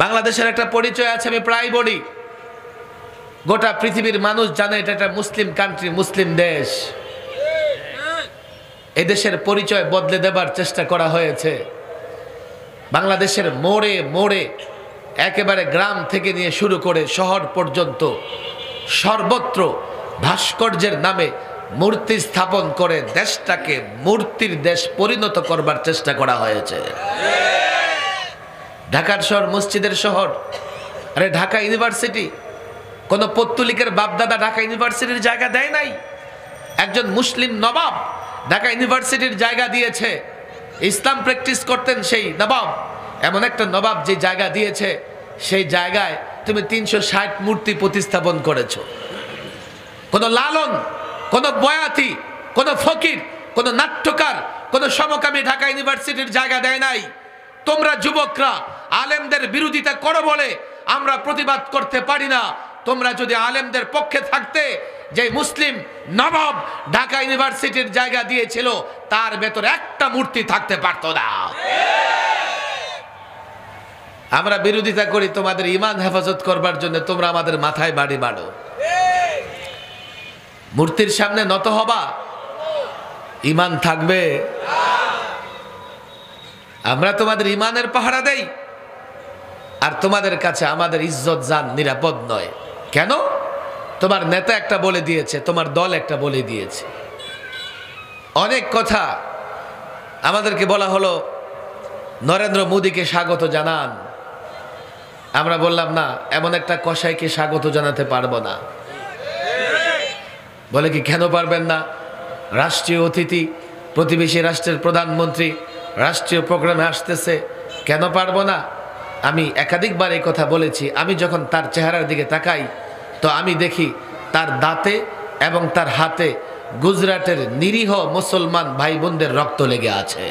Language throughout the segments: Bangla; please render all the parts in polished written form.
বাংলাদেশের একটা পরিচয় আছে, আমি প্রায় বলি, গোটা পৃথিবীর মানুষ জানে এটা একটা মুসলিম কান্ট্রি, মুসলিম দেশ। এই দেশের পরিচয় বদলে দেবার চেষ্টা করা হয়েছে। বাংলাদেশের মোড়ে মোড়ে, একেবারে গ্রাম থেকে নিয়ে শুরু করে শহর পর্যন্ত সর্বত্র ভাস্কর্যের নামে মূর্তি স্থাপন করে দেশটাকে মূর্তির দেশ পরিণত করবার চেষ্টা করা হয়েছে। ঢাকার শহর মসজিদের শহর। আরে ঢাকা ইউনিভার্সিটি, কোন পত্তলিকের বাপদাদা ঢাকা ইউনিভার্সিটির জায়গা দেয় নাই। একজন মুসলিম নবাব ঢাকা ইউনিভার্সিটির জায়গা দিয়েছে। ইসলাম প্র্যাকটিস করতেন সেই নবাব। এমন একটা নবাব যে জায়গা দিয়েছে, সেই জায়গায় তুমি 360 মূর্তি প্রতিস্থাপন করেছো। কোন লালন, কোন বয়াতি, কোন ফকির, কোন নাট্যকার, কোন সমকামী ঢাকা ইউনিভার্সিটির জায়গা দেয় নাই। তোমরা যুবকরা আলেমদের বিরোধিতা করো বলে আমরা প্রতিবাদ করতে পারি না। তোমরা যদি আলেমদের পক্ষে থাকতে, যে মুসলিম নবাব ঢাকা ইউনিভার্সিটির জায়গা দিয়েছিল, তার ভেতরে একটা মূর্তি থাকতে পারতো না। আমরা বিরোধিতা করি তোমাদের ঈমান হেফাজত করবার জন্য, তোমরা আমাদের মাথায় বাড়ি বাড়ো। মূর্তির সামনে নত হবা, ঈমান থাকবে? আমরা তোমাদের ঈমানের পাহারা দেই, আর তোমাদের কাছে আমাদের ইজ্জত জান নিরাপদ নয়। কেন? তোমার নেতা একটা বলে দিয়েছে, তোমার দল একটা বলে দিয়েছে। অনেক কথা আমাদেরকে বলা হলো, নরেন্দ্র মোদীকে স্বাগত জানান। আমরা বললাম না, এমন একটা কসাইকে স্বাগত জানাতে পারবো না। বলে কি কেন পারবেন না? রাষ্ট্রীয় অতিথি, প্রতিবেশী রাষ্ট্রের প্রধানমন্ত্রী রাষ্ট্রীয় প্রোগ্রামে আসতেছে, কেন পারবো না? আমি একাধিকবার এই কথা বলেছি। আমি যখন তার চেহারার দিকে তাকাই, তো আমি দেখি তার দাঁতে এবং তার হাতে গুজরাটের নিরীহ মুসলমান ভাই বোনদের রক্ত লেগে আছে।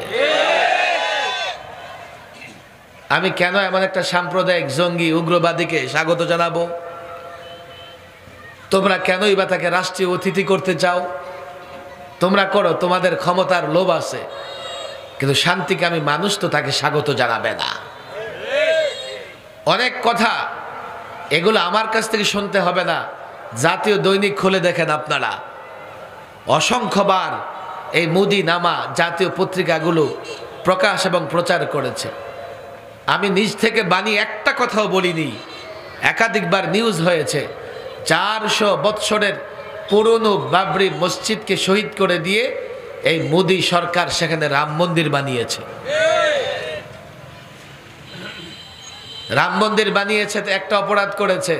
আমি কেন এমন একটা সাম্প্রদায়িক জঙ্গি উগ্রবাদীকে স্বাগত জানাবো? তোমরা কেনই বা তাকে রাষ্ট্রীয় অতিথি করতে চাও? তোমরা করো, তোমাদের ক্ষমতার লোভ আছে, কিন্তু শান্তিকামী মানুষ তো তাকে স্বাগত জানাবে না। অনেক কথা, এগুলো আমার কাছ থেকে শুনতে হবে না। জাতীয় দৈনিক খুলে দেখেন আপনারা, অসংখ্যবার এই মোদি নামা জাতীয় পত্রিকাগুলো প্রকাশ এবং প্রচার করেছে। আমি নিজ থেকে বানিয়ে একটা কথাও বলিনি, একাধিকবার নিউজ হয়েছে। 400 বৎসরের পুরনো বাবরি মসজিদকে শহীদ করে দিয়ে এই মোদি সরকার সেখানে রাম মন্দির বানিয়েছে। রাম মন্দির বানিয়েছে তো একটা অপরাধ করেছে।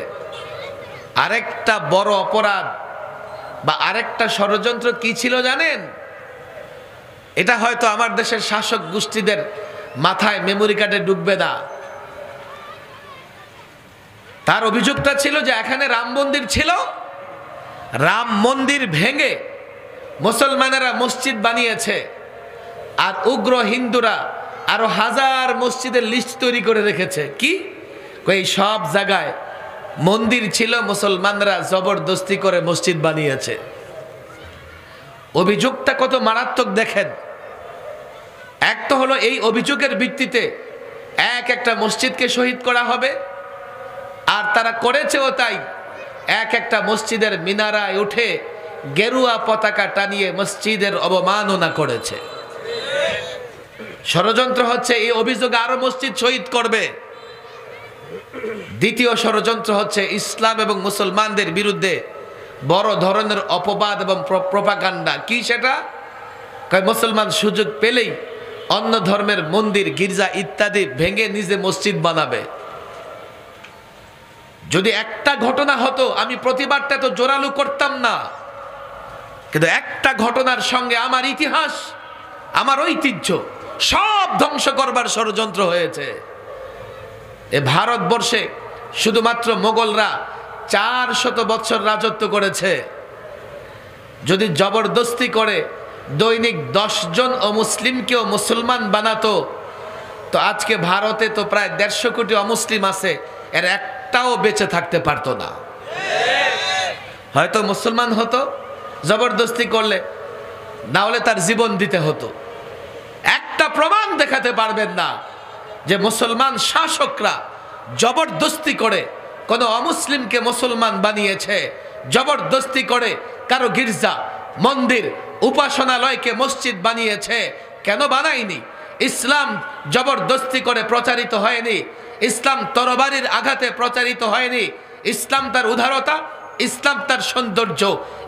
আরেকটা বড় অপরাধ বা আরেকটা ষড়যন্ত্র কি ছিল জানেন? এটা হয়তো আমার দেশের শাসক গোষ্ঠীদের মাথায় মেমোরি কার্ডে ঢুকবে না। তার অভিযোগটা ছিল যে এখানে রাম মন্দির ছিল, রাম মন্দির ভেঙে মুসলমানেরা মসজিদ বানিয়েছে, আর উগ্র হিন্দুরা আরো হাজার মসজিদের লিস্ট তৈরি করে রেখেছে। কি এই সব জায়গায় মন্দির ছিল, মুসলমানরা জবরদস্তি করে মসজিদ বানিয়েছে। অভিযোগটা কত মারাত্মক দেখেন। এক তো হলো এই অভিযোগের ভিত্তিতে একটা মসজিদকে শহীদ করা হবে, আর তারা করেছেও তাই। একটা মসজিদের মিনারায় উঠে গেরুয়া পতাকা টানিয়ে মসজিদের অবমাননা করেছে। ষড়যন্ত্র হচ্ছে এই অভিযোগে আরো মসজিদ শহীদ করবে। দ্বিতীয় ষড়যন্ত্র হচ্ছে ইসলাম এবং মুসলমানদের বিরুদ্ধে বড় ধরনের অপবাদ এবং প্রপাগান্ডা। কি সেটা? মুসলমান সুযোগ পেলেই অন্য ধর্মের মন্দির, গির্জা ইত্যাদি ভেঙে নিজে মসজিদ বানাবে। যদি একটা ঘটনা হতো, আমি প্রতিবাদটা তো জোরালো করতাম না, কিন্তু একটা ঘটনার সঙ্গে আমার ইতিহাস, আমার ঐতিহ্য সব ধ্বংস করবার ষড়যন্ত্র হয়েছে। এ ভারতবর্ষে শুধুমাত্র মোগলরা 400 বছর রাজত্ব করেছে। যদি জবরদস্তি করে দৈনিক 10 জন অমুসলিমকেও মুসলমান বানাতো, তো আজকে ভারতে তো প্রায় 150 কোটি অমুসলিম আছে, এর একটাও বেঁচে থাকতে পারতো না। হয়তো মুসলমান হতো জবরদস্তি করলে, না হলে তার জীবন দিতে হতো। একটা প্রমাণ দেখাতে পারবেন না যে মুসলমান শাসকরা জবরদস্তি করে কোনো অমুসলিমকে মুসলমান বানিয়েছে, জবরদস্তি করে কারো গির্জা, মন্দির, উপাসনালয়কে মসজিদ বানিয়েছে। কেন বানায়নি? ইসলাম জবরদস্তি করে প্রচারিত হয়নি, ইসলাম তরবারির আঘাতে প্রচারিত হয়নি। ইসলাম তার উদারতা, ইসলাম তার সৌন্দর্য,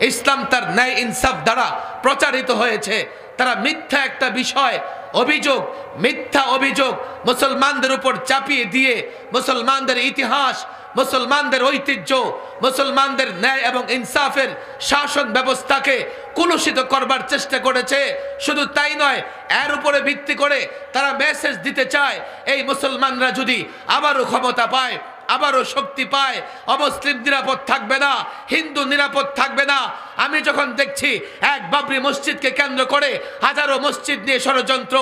ইসলাম তার ন্যায় ইনসাফ দ্বারা প্রচারিত হয়েছে। তারা মিথ্যা একটা বিষয়, অভিযোগ, মিথ্যা অভিযোগ মুসলমানদের উপর চাপিয়ে দিয়ে মুসলমানদের ইতিহাস, মুসলমানদের ঐতিহ্য, মুসলমানদের ন্যায় এবং ইনসাফের শাসন ব্যবস্থাকে কলুষিত করবার চেষ্টা করেছে। শুধু তাই নয়, এর উপরে ভিত্তি করে তারা মেসেজ দিতে চায়, এই মুসলমানরা যদি আবারও ক্ষমতা পায়, আবারও শক্তি পায়, অমুসলিম নিরাপদ থাকবে না, হিন্দু নিরাপদ থাকবে না। আমি যখন দেখছি এক বাবরি মসজিদকে কেন্দ্র করে হাজারো মসজিদ নিয়ে ষড়যন্ত্র,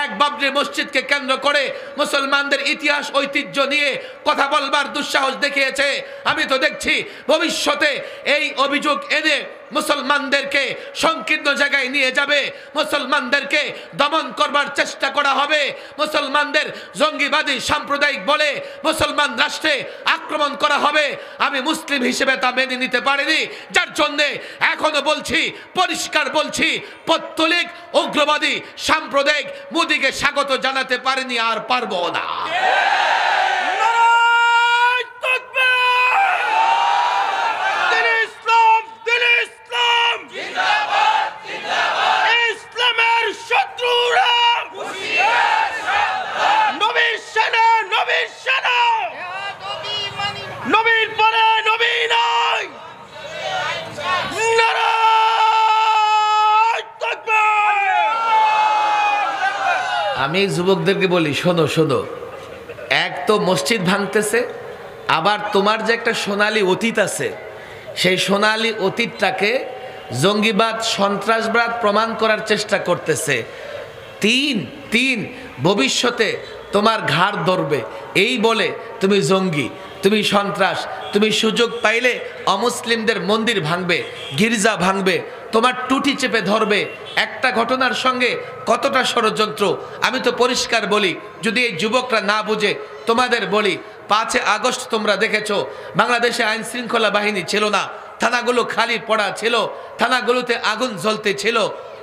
এক বাবরি মসজিদকে কেন্দ্র করে মুসলমানদের ইতিহাস ঐতিহ্য নিয়ে কথা বলবার দুঃসাহস দেখিয়েছে, আমি তো দেখছি ভবিষ্যতে এই অভিযোগ এনে মুসলমানদেরকে সংকীর্ণ জায়গায় নিয়ে যাবে, মুসলমানদেরকে দমন করবার চেষ্টা করা হবে, মুসলমানদের জঙ্গিবাদী সাম্প্রদায়িক বলে মুসলমান রাষ্ট্রে আক্রমণ করা হবে। আমি মুসলিম হিসেবে তা মেনে নিতে পারিনি, যার জন্যে এখনো বলছি, পরিষ্কার বলছি, পত্তলিক উগ্রবাদী সাম্প্রদায়িক মোদিকে স্বাগত জানাতে পারিনি, আর পারবো না। আমি যুবকদেরকে বলি, শোনো শোনো, এক তো মসজিদ ভাঙতেছে, আবার তোমার যে একটা সোনালী অতীত আছে, সেই সোনালী অতীতটাকে জঙ্গিবাদ, সন্ত্রাসবাদ প্রমাণ করার চেষ্টা করতেছে। তিন ভবিষ্যতে তোমার ঘাড় ধরবে, এই বলে তুমি জঙ্গি, তুমি সন্ত্রাস, তুমি সুযোগ পাইলে অমুসলিমদের মন্দির ভাঙবে, গির্জা ভাঙবে, তোমার টুটি চেপে ধরবে। একটা ঘটনার সঙ্গে কতটা ষড়যন্ত্র। আমি তো পরিষ্কার বলি, যদি এই যুবকরা না বুঝে তোমাদের বলি, 5 আগস্ট তোমরা দেখেছো, বাংলাদেশে আইন শৃঙ্খলা বাহিনী ছিল না, থানাগুলো খালি পড়া ছিল, থানাগুলোতে আগুন জ্বলতে ছিল।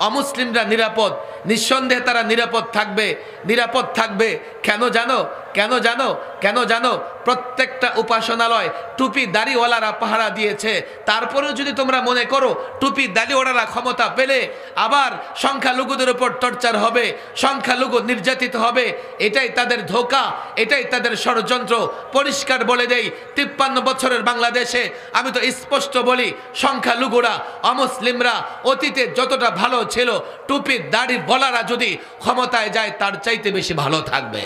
অমুসলিমরা নিরাপদ, নিঃসন্দেহে তারা নিরাপদ থাকবে, নিরাপদ থাকবে। কেন জানো? কেন জানো? কেন জানো? প্রত্যেকটা উপাসনালয় টুপি দাড়িওয়ালারা পাহারা দিয়েছে। তারপরেও যদি তোমরা মনে করো টুপি দাড়িওয়ালারা ক্ষমতা পেলে আবার সংখ্যালঘুদের উপর টর্চার হবে, সংখ্যালঘু নির্যাতিত হবে, এটাই তাদের ধোঁকা, এটাই তাদের ষড়যন্ত্র। পরিষ্কার বলে দেই, 53 বছরের বাংলাদেশে আমি তো স্পষ্ট বলি, সংখ্যালঘুরা, অমুসলিমরা অতীতে যতটা ভালো ছিল, টুপি দাড়ির বলারা যদি ক্ষমতায় যায় তার চাইতে বেশি ভালো থাকবে।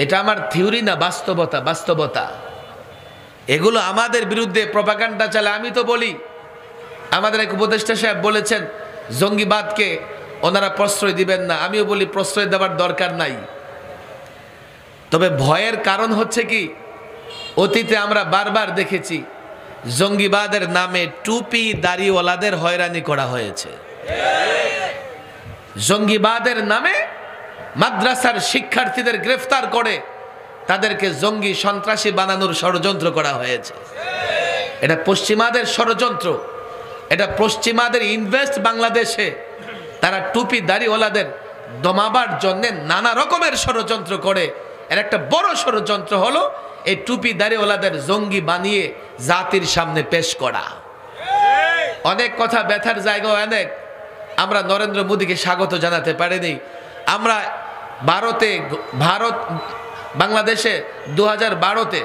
এটা আমার থিওরি না, বাস্তবতা, বাস্তবতা। এগুলো আমাদের বিরুদ্ধে প্রপাগান্ডা চালে। আমি তো বলি, আমাদের এক উপদেষ্টা সাহেব বলেছেন জঙ্গিবাদকে ওনারা প্রশ্রয় দিবেন না। আমিও বলি প্রশ্রয় দেওয়ার দরকার নাই। তবে ভয়ের কারণ হচ্ছে কি, অতীতে আমরা বারবার দেখেছি জঙ্গিবাদের নামে টুপি দাড়িওয়ালাদের হয়রানি করা হয়েছে। জঙ্গিবাদের নামে মাদ্রাসার শিক্ষার্থীদের গ্রেফতার করে তাদেরকে জঙ্গি সন্ত্রাসী বানানোর ষড়যন্ত্র করা হয়েছে। এটা পশ্চিমাদের ষড়যন্ত্র, এটা পশ্চিমাদের ইনভেস্ট বাংলাদেশে। তারা টুপি দাড়িওয়ালাদের দমাবার জন্য নানা রকমের ষড়যন্ত্র করে। এর একটা বড় ষড়যন্ত্র হলো এই টুপি দাড়িওয়ালাদের জঙ্গি বানিয়ে জাতির সামনে পেশ করা। অনেক কথা, ব্যথার জায়গা অনেক। আমরা নরেন্দ্র মোদীকে স্বাগত জানাতে পারিনি। আমরা বাংলাদেশে 2012-তে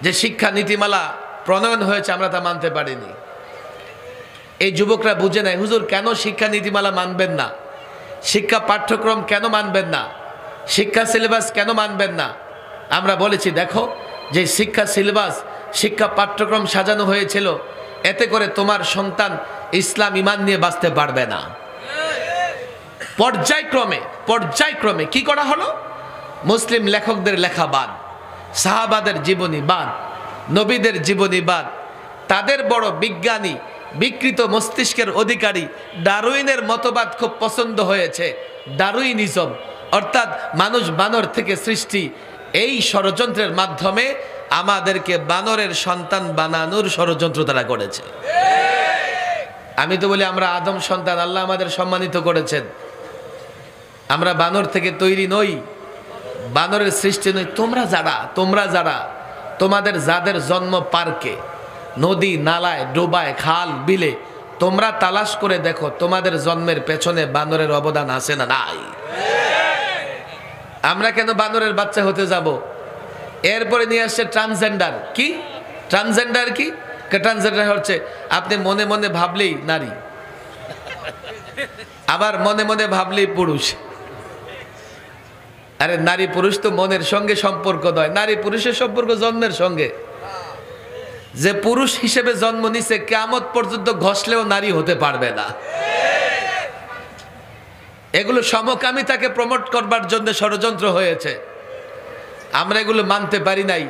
যে শিক্ষা নীতিমালা প্রণয়ন হয়েছে আমরা তা মানতে পারিনি। এই যুবকরা বুঝে নেয়, হুজুর কেন শিক্ষা নীতিমালা মানবেন না, শিক্ষা পাঠ্যক্রম কেন মানবেন না, শিক্ষা সিলেবাস কেন মানবেন না। আমরা বলেছি, দেখো, যে শিক্ষা সিলেবাস, শিক্ষা পাঠ্যক্রম সাজানো হয়েছিল, এতে করে তোমার সন্তান ইসলাম ইমান নিয়ে বাঁচতে পারবে না। পর্যায়ক্রমে কি করা হলো? মুসলিম লেখকদের লেখা বাদ, সাহাবাদের জীবনী বাদ, নবীদের জীবনী বাদ, তাদের বড় বিজ্ঞানী, বিকৃত মস্তিষ্কের অধিকারী ডারউইনের মতবাদ খুব পছন্দ হয়েছে। ডারউইনিজম, অর্থাৎ মানুষ বানর থেকে সৃষ্টি, এই ষড়যন্ত্রের মাধ্যমে আমাদেরকে বানরের সন্তান বানানোর ষড়যন্ত্র তারা করেছে। আমি তো বলি আমরা আদম সন্তান, আল্লাহ আমাদের সম্মানিত করেছেন, আমরা বানর থেকে তৈরি নই, বানরের সৃষ্টি নই। তোমরা যারা তোমাদের যাদের জন্ম পার্কে, নদী নালায়, ডোবায়, খাল বিলে, তোমরা তালাশ করে দেখো তোমাদের জন্মের পেছনে বানরের অবদান আছে না নাই? আমরা কেন বানরের বাচ্চা হতে যাব? এরপরে নিয়ে আসছে ট্রান্সজেন্ডার। কি ট্রান্সজেন্ডার? কি ট্রান্সজেন্ডার হচ্ছে আপনি মনে মনে ভাবলেই নারী, আবার মনে মনে ভাবলেই পুরুষ। আরে নারী পুরুষ তো মনের সঙ্গে সম্পর্ক নয়, নারী পুরুষের সম্পর্ক জন্মের সঙ্গে। যে পুরুষ হিসেবে জন্ম নিছে কিয়ামত পর্যন্ত ঘষলেও নারী হতে পারবে না। এগুলো সমকামিতাকে প্রমোট করবার জন্য ষড়যন্ত্র হয়েছে, আমরা এগুলো মানতে পারি নাই।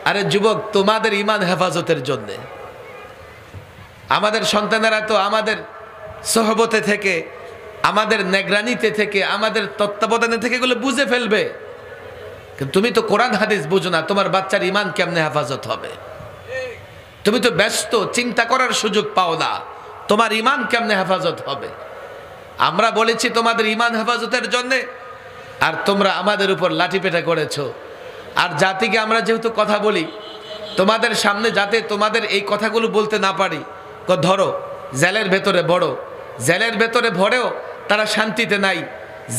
আরে যুবক, তোমাদের ঈমান হেফাজতের জন্য, আমাদের সন্তানেরা তো আমাদের সহবতে থেকে, আমাদের নেগরানিতে থেকে, আমাদের তত্ত্বাবধানে থেকে এগুলো বুঝে ফেলবে। কিন্তু তুমি তো কোরআন হাদিস বুঝো না, তোমার বাচ্চার ঈমান কেমনে হেফাজত হবে? তুমি তো ব্যস্ত, চিন্তা করার সুযোগ পাও না, তোমার ঈমান কেমনে হেফাজত হবে? আমরা বলেছি তোমাদের ঈমান হেফাজতের জন্যে, আর তোমরা আমাদের উপর লাঠিপেটা করেছো। আর জাতিকে আমরা যেহেতু কথা বলি তোমাদের সামনে, যাতে তোমাদের এই কথাগুলো বলতে না পারি, ধরো জেলের ভেতরে বড়, জেলের ভেতরে ভরেও তারা শান্তিতে নাই।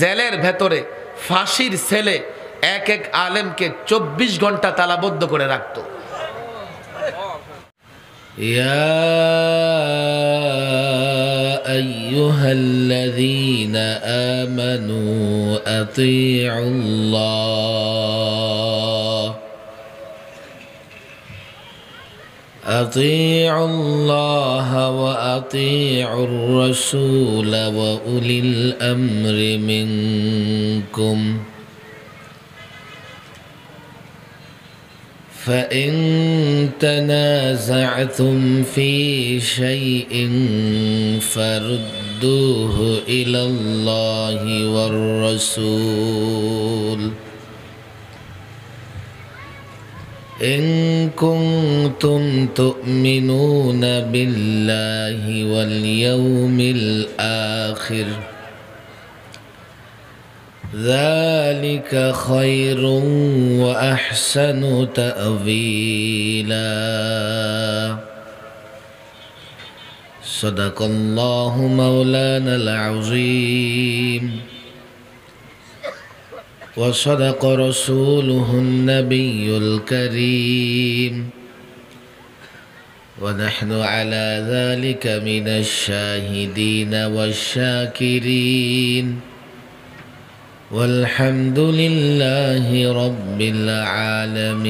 জেলের ভেতরে ফাঁসির ছেলে এক এক আলেমকে 24 ঘন্টা তালাবদ্ধ করে রাখতো। ইয়া আইয়ুহাল্লাযীনা আমানু أطيعوا الله وأطيعوا الرسول وأولي الأمر منكم فإن تنازعتم في شيء فردوه إلى الله والرسول إن كنتم تؤمنون بالله واليوم الآخر ذلك خير وأحسن تأويلا صدق الله مولانا العظيم وصدق رسوله النبي الكريم ونحن على ذلك من الشاهدين والشاكرين والحمد لله رب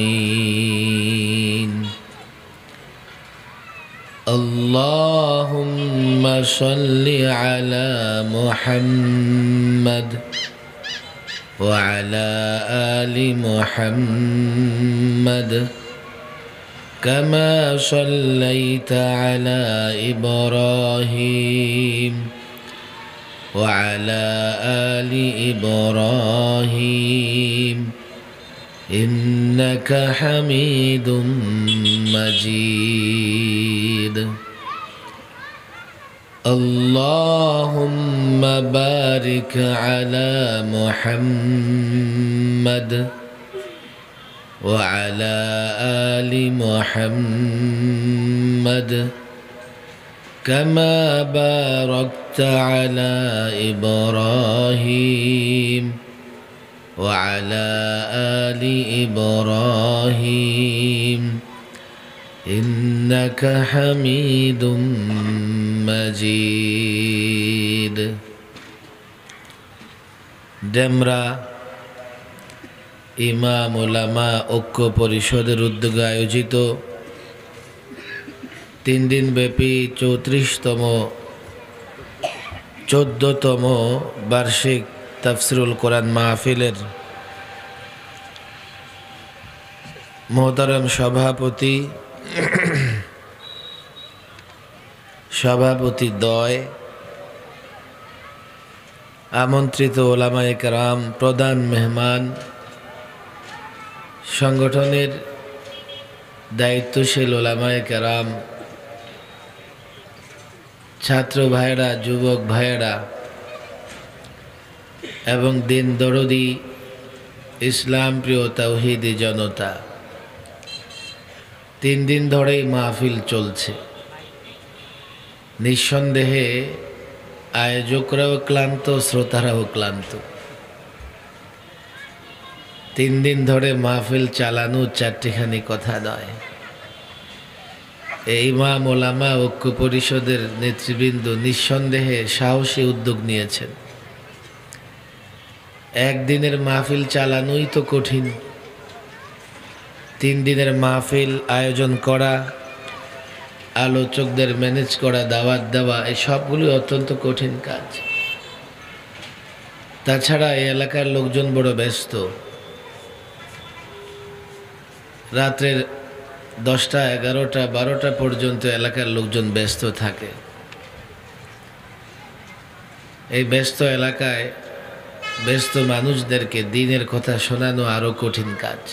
العالمين اللهم صل على محمد وعلى آل محمد كما صليت على إبراهيم وعلى آل إبراهيم إنك حميد مجيد اللهم بارك على محمد وعلى آل محمد كما باركت على إبراهيم وعلى آل إبراهيم إنك حميد مجيد ডেমরা ইমাম উলামা ঐক্য পরিষদের উদ্যোগে আয়োজিত 3 দিন ব্যাপী 14তম বার্ষিক তাফসিরুল কোরআন মাহফিলের মোহতারাম সভাপতি দ্বয় আমন্ত্রিত ওলামায়ে কেরাম, প্রধান মেহমান, সংগঠনের দায়িত্বশীল ওলামায়ে কেরাম, ছাত্র ভাইয়েরা, যুবক ভাইয়েরা এবং দিন দরদি ইসলাম প্রিয় তাওহীদি জনতা, 3 দিন ধরেই মাহফিল চলছে। নিঃসন্দেহে আয়োজকরাও ক্লান্ত, শ্রোতারাও ক্লান্ত। 3 দিন ধরে মাহফিল চালানো 4টিখানি কথা নয়। এই ইমাম ওলামা ঐক্য পরিষদের নেতৃবৃন্দ নিঃসন্দেহে সাহসী উদ্যোগ নিয়েছেন। একদিনের মাহফিল চালানোই তো কঠিন, 3 দিনের মাহফিল আয়োজন করা, আলোচকদের ম্যানেজ করা, দাওয়াত দেওয়া, এই সবগুলি অত্যন্ত কঠিন কাজ। তাছাড়া এই এলাকার লোকজন বড় ব্যস্ত। রাত্রের 10টা, 11টা, 12টা পর্যন্ত এলাকার লোকজন ব্যস্ত থাকে। এই ব্যস্ত এলাকায় ব্যস্ত মানুষদেরকে দিনের কথা শোনানো আরো কঠিন কাজ।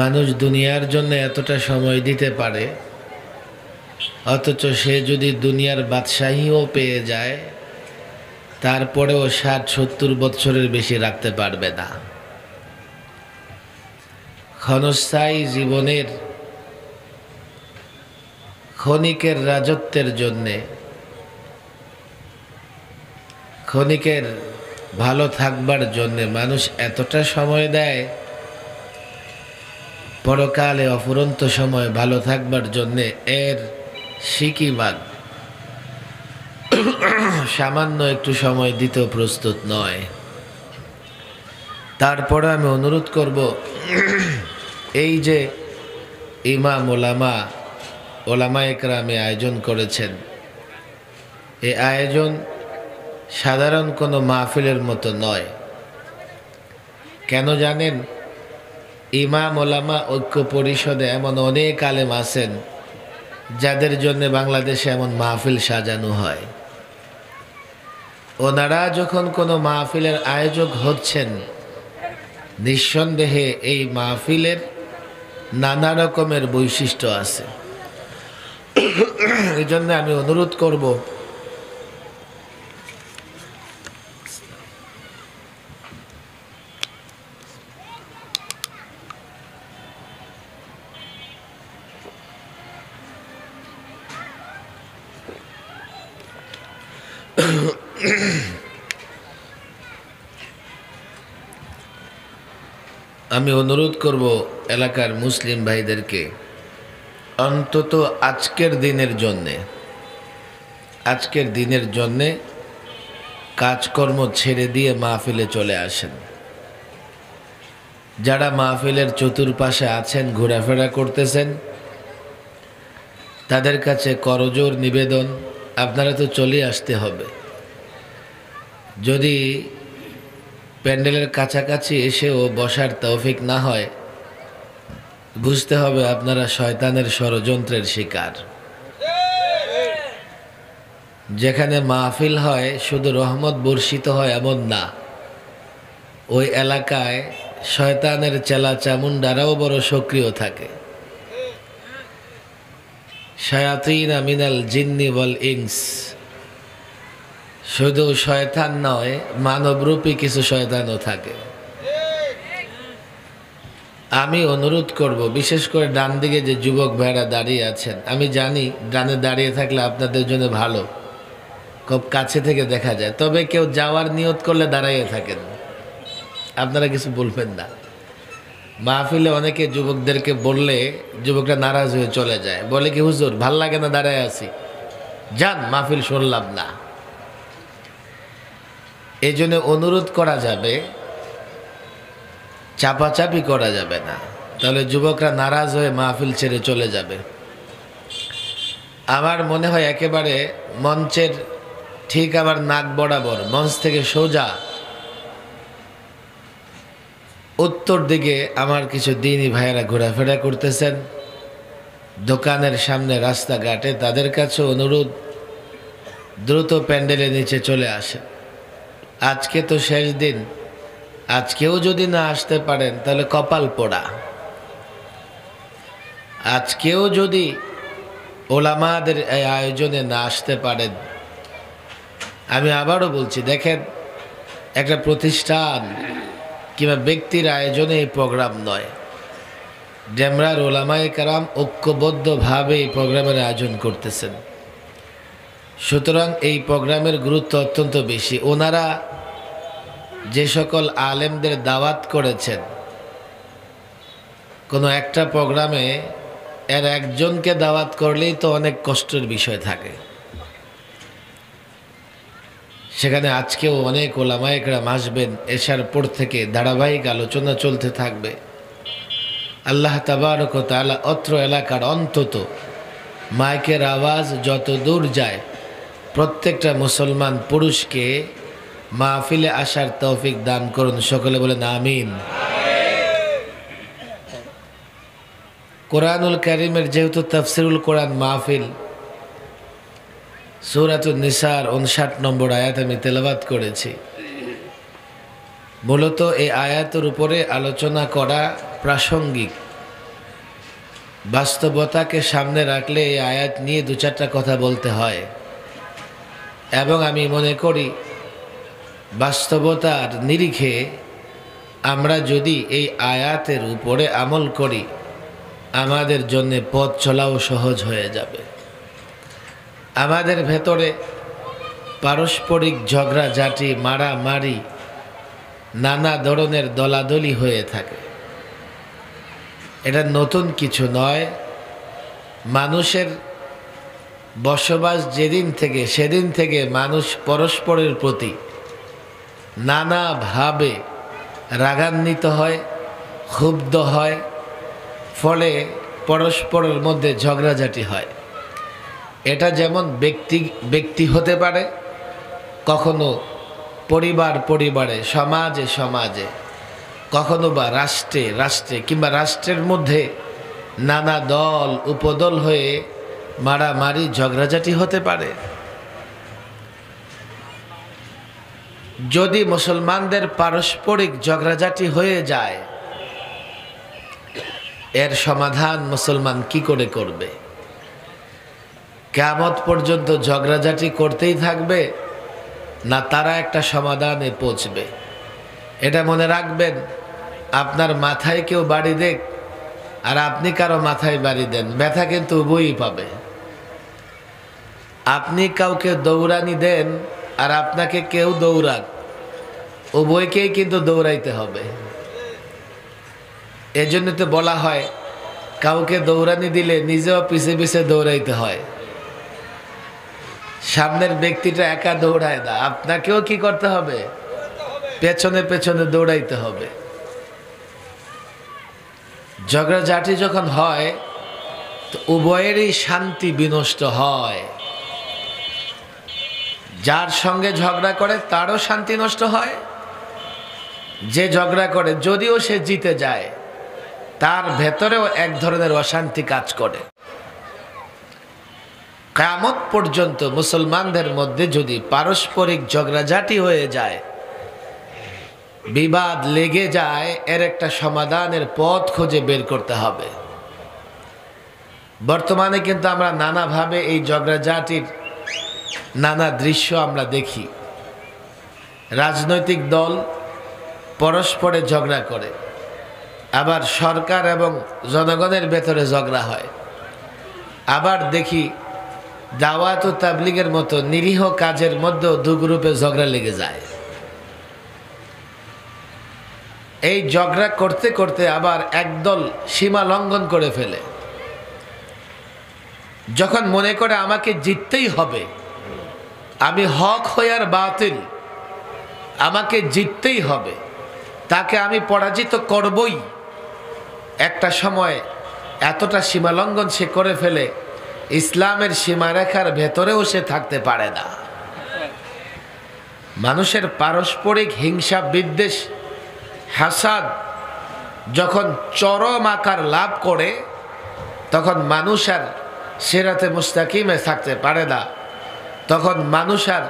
মানুষ দুনিয়ার জন্য এতটা সময় দিতে পারে, অথচ সে যদি দুনিয়ার বাদশাহীও পেয়ে যায়, তারপরেও 60-70 বৎসরের বেশি রাখতে পারবে না। ক্ষণস্থায়ী জীবনের ক্ষণিকের রাজত্বের জন্যে, ক্ষণিকের ভালো থাকবার জন্যে মানুষ এতটা সময় দেয়, পরকালে অফুরন্ত সময় ভালো থাকবার জন্যে এর সিকিভাগ সামান্য একটু সময় দিতেও প্রস্তুত নয়। তারপরে আমি অনুরোধ করব, এই যে ইমাম ওলামায়ে কেরামে আয়োজন করেছেন, এই আয়োজন সাধারণ কোনো মাহফিলের মতো নয়। কেন জানেন? ইমাম ওলামা ঐক্য পরিষদে এমন অনেক আলেম আছেন যাদের জন্য বাংলাদেশে এমন মাহফিল সাজানো হয়। ওনারা যখন কোনো মাহফিলের আয়োজক হচ্ছেন, নিঃসন্দেহে এই মাহফিলের নানা রকমের বৈশিষ্ট্য আছে। এই জন্য আমি অনুরোধ করব, আমি অনুরোধ করব এলাকার মুসলিম ভাইদেরকে অন্তত আজকের দিনের জন্যে কাজকর্ম ছেড়ে দিয়ে মাহফিলে চলে আসেন। যারা মাহফিলের চতুর্পাশে আছেন, ঘোরাফেরা করতেছেন, তাদের কাছে করজোর নিবেদন, আপনারা তো চলে আসতে হবে। যদি প্যান্ডেলের কাছাকাছি এসেও বসার তৌফিক না হয়, বুঝতে হবে আপনারা শয়তানের ষড়যন্ত্রের শিকার। যেখানে মাহফিল হয় শুধু রহমত বর্ষিত হয় এমন না, ওই এলাকায় শয়তানের চেলা চামুন্ডারাও বড় সক্রিয় থাকে। শায়াতিন মিনাল জিন্নি ওয়াল ইনস, শুধু শয়তান নয়, মানবরূপী কিছু শয়তানও থাকে। আমি অনুরোধ করব, বিশেষ করে ডান দিকে যে যুবক ভাইরা দাঁড়িয়ে আছেন, আমি জানি ডানে দাঁড়িয়ে থাকলে আপনাদের জন্য ভালো, খুব কাছে থেকে দেখা যায়। তবে কেউ যাওয়ার নিয়ত করলে দাঁড়াইয়ে থাকেন, আপনারা কিছু বলবেন না। মাহফিলে অনেকে যুবকদেরকে বললে যুবকরা নারাজ হয়ে চলে যায়, বলে কি হুজুর ভাল লাগে না দাঁড়ায় আছি, যান মাহফিল শুনলাম না। এই জন্য অনুরোধ করা যাবে, চাপাচাপি করা যাবে না, তাহলে যুবকরা নারাজ হয়ে মাহফিল ছেড়ে চলে যাবে। আমার মনে হয় একেবারে মঞ্চের ঠিক আবার নাক বরাবর, মঞ্চ থেকে সোজা উত্তর দিকে আমার কিছু দিনী ভাইয়েরা ঘোরাফেরা করতেছেন, দোকানের সামনে, রাস্তাঘাটে। তাদের কাছে অনুরোধ, দ্রুত প্যান্ডেলের নিচে চলে আসে। আজকে তো শেষ দিন, আজকেও যদি না আসতে পারেন তাহলে কপাল পোড়া। আজকেও যদি ওলামাদের এই আয়োজনে না আসতে পারেন, আমি আবারও বলছি, দেখেন, একটা প্রতিষ্ঠান কিংবা ব্যক্তির আয়োজনে এই প্রোগ্রাম নয়, ডেমরার ওলামায়ে কেরাম ঐক্যবদ্ধভাবে এই প্রোগ্রামের আয়োজন করতেছেন। সুতরাং এই প্রোগ্রামের গুরুত্ব অত্যন্ত বেশি। ওনারা যে সকল আলেমদের দাওয়াত করেছেন, কোনো একটা প্রোগ্রামে এর একজনকে দাওয়াত করলেই তো অনেক কষ্টের বিষয় থাকে। সেখানে আজকেও অনেক ওলামায়ে কেরাম আসবেন, এশার পর থেকে ধারাবাহিক আলোচনা চলতে থাকবে। আল্লাহ তাবারক ওয়া তাআলা অত্র এলাকার অন্তত মাইকের আওয়াজ যত দূর যায় প্রত্যেকটা মুসলমান পুরুষকে মাহফিলে আসার তৌফিক দান করুন। সকলে বলেন আমিন। কোরআনুল কারীমের যেহেতু তাফসিরুল কোরআন মাহফিল, সূরাতুন নিসার 59 নম্বর আয়াত আমি তেলাওয়াত করেছি। মূলত এই আয়াতের উপরে আলোচনা করা প্রাসঙ্গিক। বাস্তবতাকে সামনে রাখলে এই আয়াত নিয়ে দু চারটা কথা বলতে হয়, এবং আমি মনে করি বাস্তবতার নিরিখে আমরা যদি এই আয়াতের উপরে আমল করি, আমাদের জন্য পথ চলাও সহজ হয়ে যাবে। আমাদের ভেতরে পারস্পরিক ঝগড়াঝাঁটি, মারামারি, নানা ধরনের দলাদলি হয়ে থাকে। এটা নতুন কিছু নয়। মানুষের বসবাস যেদিন থেকে, সেদিন থেকে মানুষ পরস্পরের প্রতি নানাভাবে রাগান্বিত হয়, ক্ষুব্ধ হয়, ফলে পরস্পরের মধ্যে ঝগড়াঝাঁটি হয়। এটা যেমন ব্যক্তি হতে পারে, কখনো পরিবারে, সমাজে, কখনো বা রাষ্ট্রে কিংবা রাষ্ট্রের মধ্যে নানা দল উপদল হয়ে মারামারি ঝগড়াঝাঁটি হতে পারে। যদি মুসলমানদের পারস্পরিক ঝগড়াঝাঁটি হয়ে যায়, এর সমাধান মুসলমান কি করে করবে? কিয়ামত পর্যন্ত ঝগড়াঝাঁটি করতেই থাকবে, না তারা একটা সমাধানে পৌঁছবে? এটা মনে রাখবেন, আপনার মাথায় কেউ বাড়ি দেখ আর আপনি কারো মাথায় বাড়ি দেন, ব্যথা কিন্তু উভয়ই পাবে। আপনি কাউকে দৌড়ানি দেন আর আপনাকে কেউ দৌড়াক, উভয়কেই কিন্তু দৌড়াইতে হবে। এজন্য তো বলা হয়, কাউকে দৌড়ানি দিলে নিজেও পিছে পিছে দৌড়াইতে হয়। সামনের ব্যক্তিটা একা দৌড়ায় না, আপনাকেও কি করতে হবে? পেছনে পেছনে দৌড়াইতে হবে। ঝগড়াঝাঁটি যখন হয় তো উভয়েরই শান্তি বিনষ্ট হয়। যার সঙ্গে ঝগড়া করে তারও শান্তি নষ্ট হয়, যে ঝগড়া করে যদিও সে জিতে যায় তার ভেতরেও এক ধরনের অশান্তি কাজ করে। কিয়ামত পর্যন্ত মুসলমানদের মধ্যে যদি পারস্পরিক ঝগড়াঝাঁটি হয়ে যায়, বিবাদ লেগে যায়, এর একটা সমাধানের পথ খুঁজে বের করতে হবে। বর্তমানে কিন্তু আমরা নানাভাবে এই ঝগড়াঝাঁটির নানা দৃশ্য আমরা দেখি। রাজনৈতিক দল পরস্পরে ঝগড়া করে, আবার সরকার এবং জনগণের ভেতরে ঝগড়া হয়। আবার দেখি দাওয়াত ও তাবলীগের মতো নিরীহ কাজের মধ্যেও দু গ্রুপে ঝগড়া লেগে যায়। এই ঝগড়া করতে করতে আবার একদল সীমা লঙ্ঘন করে ফেলে। যখন মনে করে আমাকে জিততেই হবে, আমি হক হই আর বাতিল, আমাকে জিততেই হবে, তাকে আমি পরাজিত করবই, একটা সময় এতটা সীমালঙ্ঘন সে করে ফেলে, ইসলামের সীমারেখার ভেতরেও সে থাকতে পারে না। মানুষের পারস্পরিক হিংসা, বিদ্বেষ, হাসাদ যখন চরম আকার লাভ করে, তখন মানুষ আর সিরাতে মুস্তাকিমে থাকতে পারে না, তখন মানুষ আর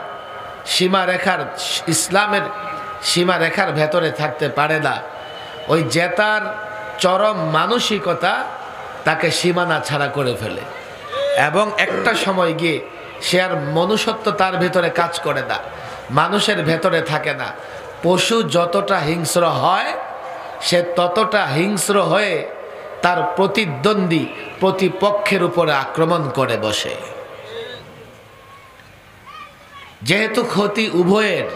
সীমারেখার, ইসলামের সীমারেখার ভেতরে থাকতে পারে না। ওই জেতার চরম মানসিকতা তাকে সীমানা ছাড়া করে ফেলে, এবং একটা সময় গিয়ে সে আর মনুষ্যত্ব তার ভেতরে কাজ করে না, মানুষের ভেতরে থাকে না। পশু যতটা হিংস্র হয়, সে ততটা হিংস্র হয়ে তার প্রতিদ্বন্দ্বী প্রতিপক্ষের উপরে আক্রমণ করে বসে। যেহেতু ক্ষতি উভয়ের,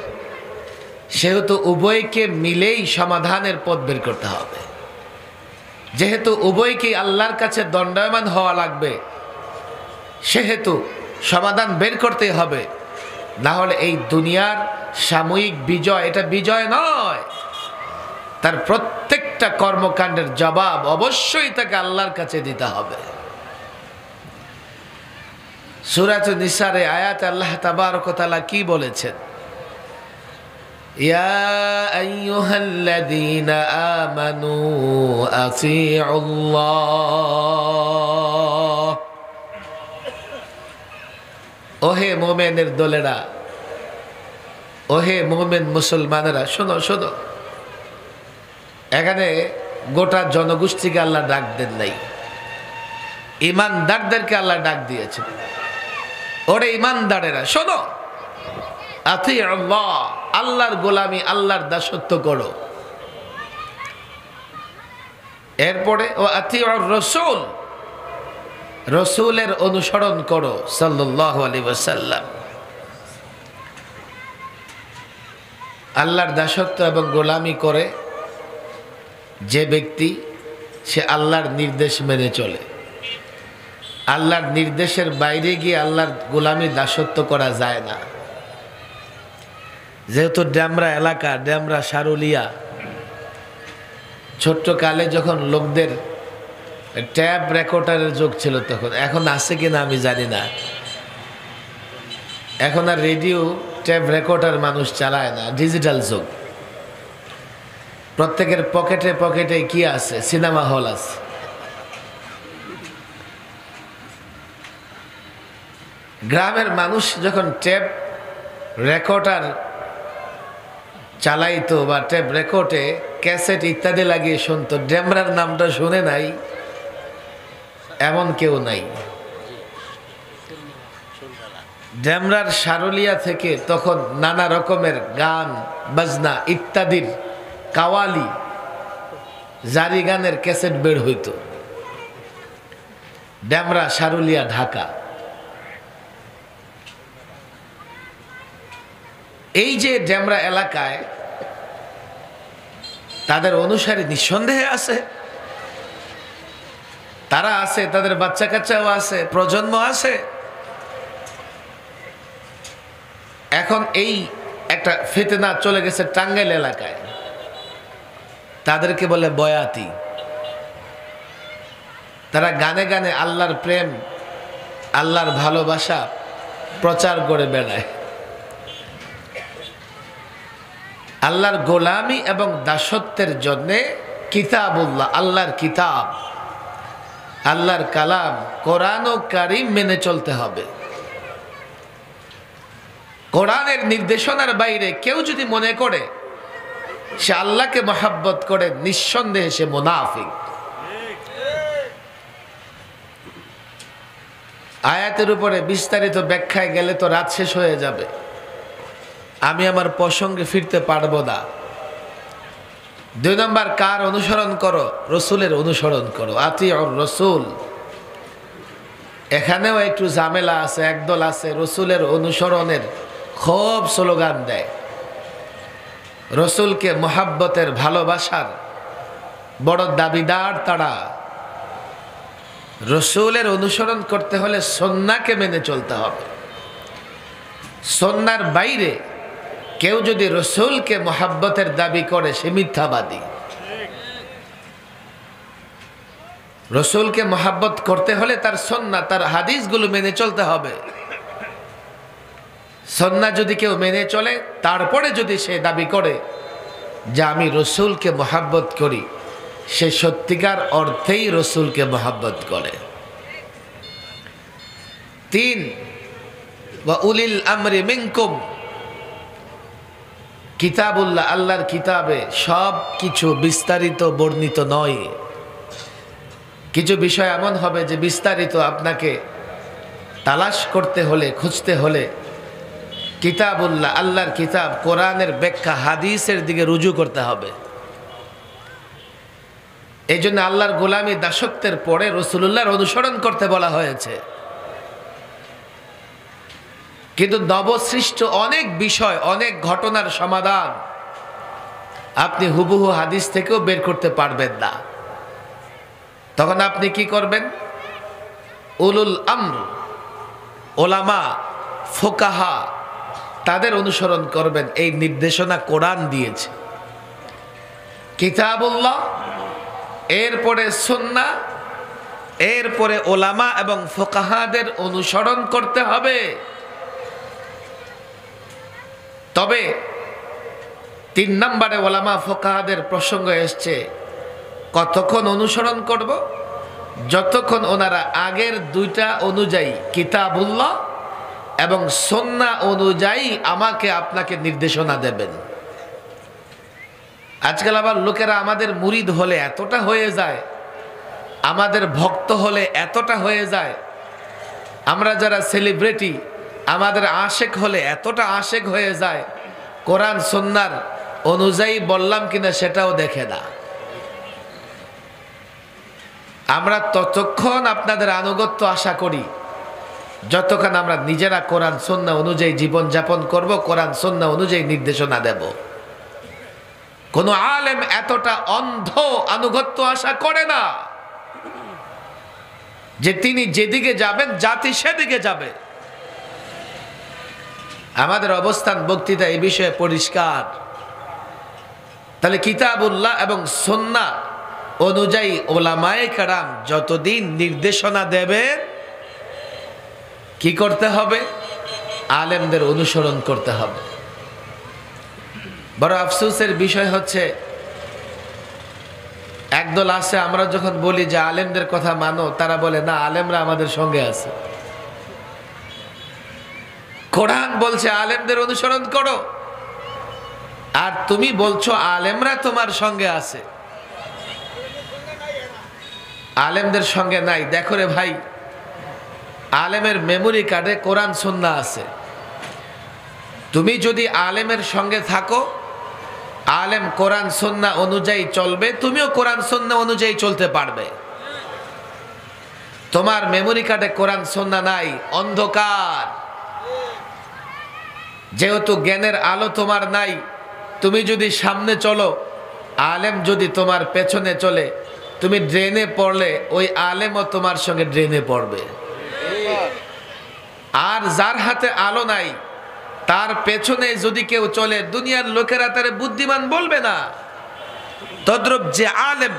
সেহেতু উভয়কে মিলেই সমাধানের পথ বের করতে হবে। যেহেতু উভয়কেই আল্লাহর কাছে দণ্ডায়মান হওয়া লাগবে, সেহেতু সমাধান বের করতে হবে। না হলে এই দুনিয়ার সাময়িক বিজয়, এটা বিজয় নয়। তার প্রত্যেকটা কর্মকাণ্ডের জবাব অবশ্যই তাকে আল্লাহর কাছে দিতে হবে। সূরা নিসারে আয়াত আল্লাহ তাবারক ওয়া তাআলা কি বলেছেন? ইয়া আইয়ুহাল্লাযীনা আমানু আতিউল্লাহ, ওহে মুমিনের দলেরা, ওহে মুমিন মুসলমানেরা, শোনো শোনো। এখানে গোটা জনগোষ্ঠীকে আল্লাহ ডাক দেন নাই, ইমানদারদেরকে আল্লাহ ডাক দিয়েছেন। ওরে ইমানদারেরা শোনো, আতিউল্লাহ, আল্লাহর গোলামি, আল্লাহর দাসত্ব করো। এরপরে ও আতিউর রাসূল, রাসূলের অনুসরণ করো সাল্লাল্লাহু আলাইহি ওয়াসাল্লাম। আল্লাহর দাসত্ব এবং গোলামি করে যে ব্যক্তি, সে আল্লাহর নির্দেশ মেনে চলে। আল্লাহর নির্দেশের বাইরে গিয়ে আল্লাহর গোলামি দাসত্ব করা যায় না। যেহেতু ড্যামরা এলাকা, ড্যামরা সারুলিয়া, ছোট্ট কালে যখন লোকদের ট্যাপ রেকর্ডারের যুগ ছিল, তখন, এখন আছে কিনা আমি জানি না, এখন আর রেডিও ট্যাপ রেকর্ডার মানুষ চালায় না, ডিজিটাল যুগ। প্রত্যেকের পকেটে পকেটে কি আছে? সিনেমা হল আছে। গ্রামের মানুষ যখন ট্যাপ রেকর্ডার চালাইতো বা ট্যাপ রেকর্ডে ক্যাসেট ইত্যাদি লাগিয়ে শুনতো, ড্যামরার নামটা শুনে নাই এমন কেউ নাই। ড্যামরার সারুলিয়া থেকে তখন নানা রকমের গান বাজনা ইত্যাদির কাওয়ালি, জারি গানের ক্যাসেট বের হইত। ড্যামরা সারুলিয়া ঢাকা। এই যে ড্যামরা এলাকায় তাদের অনুসারী নিঃসন্দেহে আছে, তারা আছে, তাদের বাচ্চা কাচ্চাও আছে, প্রজন্ম আছে। এখন এই একটা ফিতনা চলে গেছে টাঙ্গাইল এলাকায়, তাদেরকে বলে বয়াতি। তারা গানে গানে আল্লাহর প্রেম, আল্লাহর ভালোবাসা প্রচার করে বেড়ায়। আল্লাহর গোলামি এবং দাসত্বের জন্য কিতাবুল্লাহ, আল্লাহর কিতাব, আল্লাহর কালাম, কোরআন ও কারীম মেনে চলতে হবে। কোরআনের নির্দেশনার বাইরে কেউ যদি মনে করে সে আল্লাহকে মহাব্বত করে, নিঃসন্দেহে সে মুনাফিক। আয়াতের উপরে বিস্তারিত ব্যাখ্যায় গেলে তো রাত শেষ হয়ে যাবে, আমি আমার প্রসঙ্গে ফিরতে পারবো না। 2 নম্বর, কার অনুসরণ করো? রসুলের অনুসরণ করো। আতিউর রাসূল। এখানেও একটু ঝামেলা আছে। একদল আছে রসুলের অনুসরণের খুব স্লোগান দেয়, রসুলকে মহাব্বতের, ভালোবাসার বড় দাবিদার তারা। রসুলের অনুসরণ করতে হলে সুন্নাহকে মেনে চলতে হবে। সুন্নাহর বাইরে কেউ যদি রসুলকে মহাব্বতের দাবি করে, সে মিথ্যাবাদী। রসুলকে মহাব্বত করতে হলে তার সুন্নাহ, তার হাদিসগুলো মেনে চলতে হবে। সুন্নাহ যদি কেউ মেনে চলে, তারপরে যদি সে দাবি করে যে আমি রসুলকে মহাব্বত করি, সে সত্যিকার অর্থেই রসুলকে মহাব্বত করে। 3, ওয়া উলিল আমরি মিনকুম। কিতাবুল্লাহ, আল্লাহর কিতাবে সব কিছু বিস্তারিত বর্ণিত নয়। কিছু বিষয় এমন হবে যে বিস্তারিত আপনাকে তালাশ করতে হলে, খুঁজতে হলে কিতাবুল্লাহ, আল্লাহর কিতাব, কোরআনের ব্যাখ্যা, হাদিসের দিকে রুজু করতে হবে। এই জন্য আল্লাহর গোলামী, দাসত্বের পরে রাসূলুল্লাহর অনুসরণ করতে বলা হয়েছে। কিন্তু নবসৃষ্ট অনেক বিষয়, অনেক ঘটনার সমাধান আপনি হুবহু হাদিস থেকেও বের করতে পারবেন না। তখন আপনি কি করবেন? উলুল আমর, ওলামা, ফোকাহা, তাদের অনুসরণ করবেন। এই নির্দেশনা কোরআন দিয়েছে। কিতাবুল্লাহ, এরপরে সুন্নাহ, এরপরে ওলামা এবং ফোকাহাদের অনুসরণ করতে হবে। তবে 3 নম্বরে ওলামা ফোকাহাদের প্রসঙ্গ এসছে। কতক্ষণ অনুসরণ করব? যতক্ষণ ওনারা আগের 2টা অনুযায়ী, কিতাবুল্লাহ এবং সুন্নাহ অনুযায়ী আমাকে আপনাকে নির্দেশনা দেবেন। আজকাল আবার লোকেরা আমাদের মুরিদ হলে এতটা হয়ে যায়, আমাদের ভক্ত হলে এতটা হয়ে যায়, আমরা যারা সেলিব্রিটি, আমাদের আশেক হলে এতটা আশেক হয়ে যায়, কোরআন সুন্নাহর অনুযায়ী বললাম কিনা সেটাও দেখে না। আমরা ততক্ষণ আপনাদের আনুগত্য আশা করি যতক্ষণ আমরা নিজেরা কোরআন সুন্নাহ অনুযায়ী জীবন যাপন করব, কোরআন সুন্নাহ অনুযায়ী নির্দেশনা দেব। কোন আলেম এতটা অন্ধ আনুগত্য আশা করে না যে তিনি যেদিকে যাবেন জাতি সেদিকে যাবে। আমাদের অবস্থান, বক্তৃতা এই বিষয়ে পরিষ্কার। তাহলে কিতাবুল্লাহ এবং সুন্নাহ অনুযায়ী ওলামায়ে কেরাম যতদিন নির্দেশনা দেবেন, কি করতে হবে? আলেমদের অনুসরণ করতে হবে। বড় আফসোসের বিষয় হচ্ছে, একদল আছে, আমরা যখন বলি যে আলেমদের কথা মানো, তারা বলে না, আলেমরা আমাদের সঙ্গে আছে। কোরআন বলছে আলেমদের অনুসরণ করো, আর তুমি বলছো আলেমরা তোমার সঙ্গে আছে। আলেমদের সঙ্গে নাই। দেখো রে ভাই, আলেমের মেমোরি কার্ডে কোরআন সুন্নাহ আছে। তুমি যদি আলেমের সঙ্গে থাকো, আলেম কোরআন সুন্নাহ অনুযায়ী চলবে, তুমিও কোরআন সুন্নাহ অনুযায়ী চলতে পারবে। তোমার মেমোরি কার্ডে কোরআন সুন্নাহ নাই, অন্ধকার। যেহেতু জ্ঞানের আলো তোমার নাই, তুমি যদি সামনে চলো, আলেম যদি তোমার পেছনে চলে, তুমি ড্রেনে পড়লে ওই আলেমও তোমার সঙ্গে ড্রেনে পড়বে। আর যার হাতে আলো নাই, তার পেছনে যদি কেউ চলে, দুনিয়ার লোকেরা তারে বুদ্ধিমান বলবে না। তদ্রূপ যে আলেম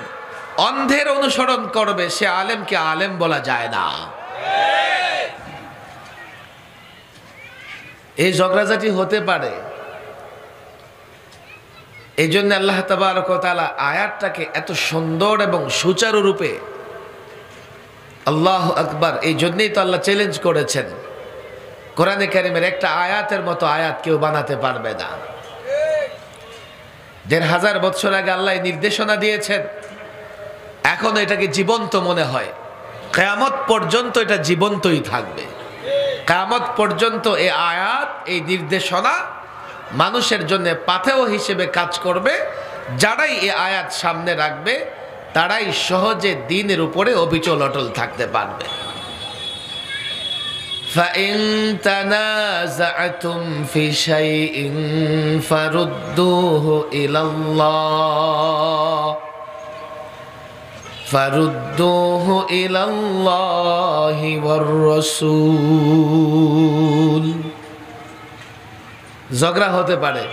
অন্ধের অনুসরণ করবে, সে আলেমকে আলেম বলা যায় না। এই ঝগড়াঝাটি হতে পারে। এই জন্য আল্লাহ তাবারক ওয়া তাআলা আয়াতটাকে এত সুন্দর এবং সুচারু রূপে, আল্লাহু আকবার, এই জন্যই তো আল্লাহ চ্যালেঞ্জ করেছেন, কোরআনে কারিমের একটা আয়াতের মতো আয়াত কেউ বানাতে পারবে না। ১৫০০ বছর আগে আল্লাহ নির্দেশনা দিয়েছেন, এখন এটাকে জীবন্ত মনে হয়। কিয়ামত পর্যন্ত এটা জীবন্তই থাকবে। কিয়ামত পর্যন্ত এই আয়াত, এই নির্দেশনা মানুষের জন্য পাথেয় হিসেবে কাজ করবে। যারাই এই আয়াত সামনে রাখবে, তারাই সহজে দ্বীনের উপরে অবিচল অটল থাকতে পারবে। فَإِن تَنَازَعْتُمْ فِي شَيْءٍ فَرُدُّوهُ إِلَى اللَّهِ وَالرَّسُولِ। ঝগড়া হতে পারে।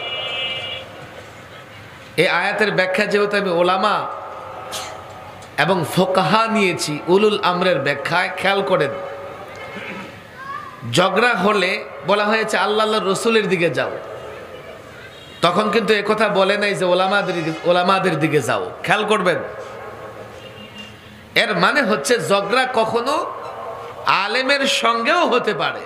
এই আয়াতের ব্যাখ্যা যেহেতু আমি ওলামা এবং ফোকাহা নিয়েছি, উলুল আমরের ব্যাখ্যায় খেয়াল করেন, ঝগড়া হলে বলা হয়েছে আল্লাহ রসুলের দিকে যাও। তখন কিন্তু একথা বলে নাই যে ওলামাদের দিকে যাও। খেয়াল করবেন, এর মানে হচ্ছে ঝগড়া কখনো আলেমের সঙ্গেও হতে পারে।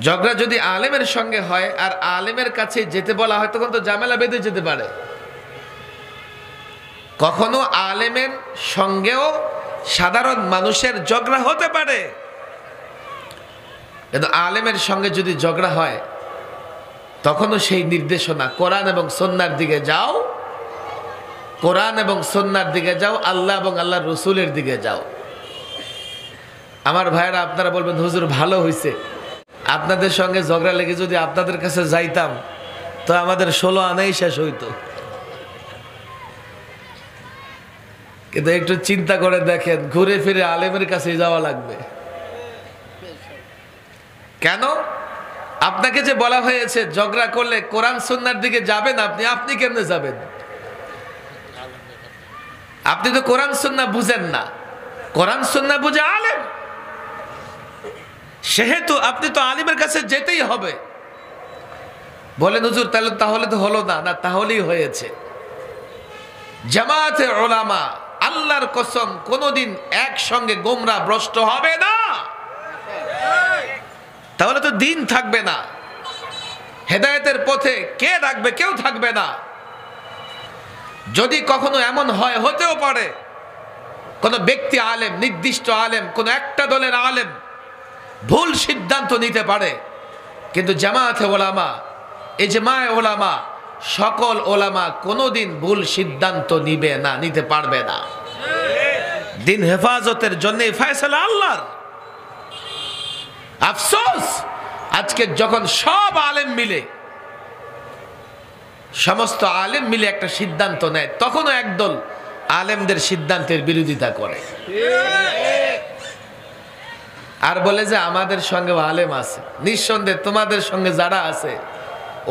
ঝগড়া যদি আলেমের সঙ্গে হয় আর আলেমের কাছে যেতে বলা হয় তখন তো ঝামেলা বেঁধে যেতে পারে। কখনো আলেমের সঙ্গেও সাধারণ মানুষের ঝগড়া হতে পারে, কিন্তু আলেমের সঙ্গে যদি ঝগড়া হয় তখনও সেই নির্দেশনা কোরআন এবং সুন্নাহর দিকে যাও, কোরআন এবং সুন্নাহর দিকে যাও, আল্লাহ এবং আল্লাহর রসুলের দিকে যাও। আমার ভাইয়েরা, আপনারা বলবেন হুজুর ভালো হয়েছে, আপনাদের সঙ্গে ঝগড়া লেগে যদি আপনাদের কাছে যাইতাম তো আমাদের 16 আনাই শেষ হইতো। কিন্তু একটু চিন্তা করে দেখেন, ঘুরে ফিরে আলেমের কাছে যাওয়া লাগবে কেন? আপনাকে যে বলা হয়েছে ঝগড়া করলে কোরআন সুন্নাহর দিকে যাবেন, আপনি কেমনে যাবেন? আপনি তো কোরআন সুন্নাহ বুঝেন না, কোরআন সুন্নাহ বুঝে আলেম, সেহেতু আপনি তো আলিমের কাছে যেতেই হবে। বলেন হুজুর তাহলে তো হলো না। না, তাহলেই হয়েছে। জামাতে উলামা আল্লাহর কসম কোনোদিন একসঙ্গে গোমরা ভ্রষ্ট হবে না, তাহলে তো দিন থাকবে না, হেদায়েতের পথে কে রাখবে? কেউ থাকবে না। যদি কখনো এমন হয়, হতেও পারে কোন ব্যক্তি আলেম, নির্দিষ্ট আলেম, কোন একটা দলের আলেম ভুল সিদ্ধান্ত নিতে পারে, কিন্তু জামাতে ওলামা, ইজমায়ে ওলামা, সকল ওলামা কোনোদিন ভুল সিদ্ধান্ত নিবে না, নিতে পারবে না। দিন হেফাজতের জন্য ফয়সালা আল্লাহর। আফসোস, আজকে যখন সব আলেম মিলে, সমস্ত আলেম মিলে একটা সিদ্ধান্ত নেয়, তখনও একদল আলেমদের সিদ্ধান্তের বিরোধিতা করে আর বলে যে আমাদের সঙ্গে আলেম আছে। নিঃসন্দেহে তোমাদের সঙ্গে যারা আছে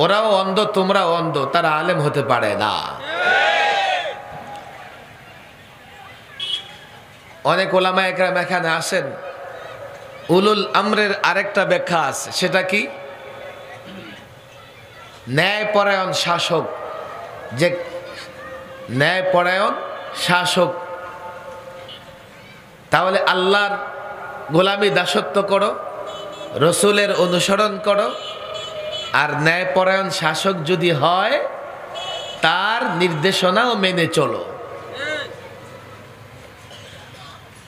ওরাও অন্ধ, তোমরাও অন্ধ, তারা আলেম হতে পারে না। অনেক ওলামা একরাম এখানে আসেন, উলুল আমরের আরেকটা ব্যাখ্যা আছে, সেটা কি? ন্যায়পরায়ণ শাসক। যে ন্যায়পরায়ণ শাসক, তাহলে আল্লাহর গোলামি দাসত্ব করো, রসুলের অনুসরণ করো, আর ন্যায়পরায়ণ শাসক যদি হয় তার নির্দেশনাও মেনে চলো।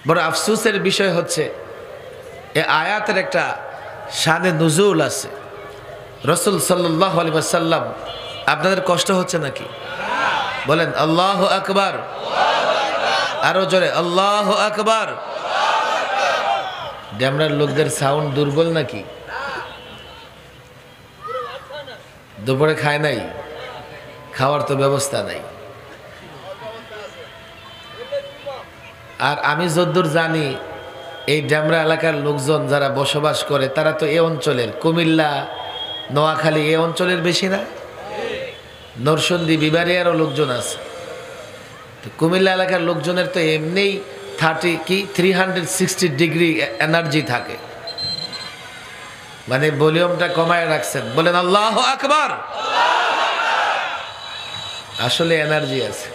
বড় আফসোসের বিষয় হচ্ছে এ আয়াতের একটা শানে নুজুল আছে। রাসূল সাল্লাল্লাহু আলাইহি ওয়াসাল্লাম, আপনাদের কষ্ট হচ্ছে নাকি? বলেন আল্লাহু আকবার, আরো জোরে আল্লাহু আকবার। ড্যামরার লোকদের সাউন্ড দুর্বল নাকি? দুপুরে খায় নাই, খাওয়ার তো ব্যবস্থা নাই। আর আমি যদ্দূর জানি এই ড্যামরা এলাকার লোকজন যারা বসবাস করে তারা তো এ অঞ্চলের, কুমিল্লা, নোয়াখালী এ অঞ্চলের বেশি না? নরসিংদী, বিবারিয়ারও লোকজন আছে। তো কুমিল্লা এলাকার লোকজনের তো এমনিই 360 ডিগ্রি এনার্জি থাকে, মানে ভলিউমটা কমায় রাখছেন। বলেন আল্লাহু আকবার। আসলে এনার্জি আছে।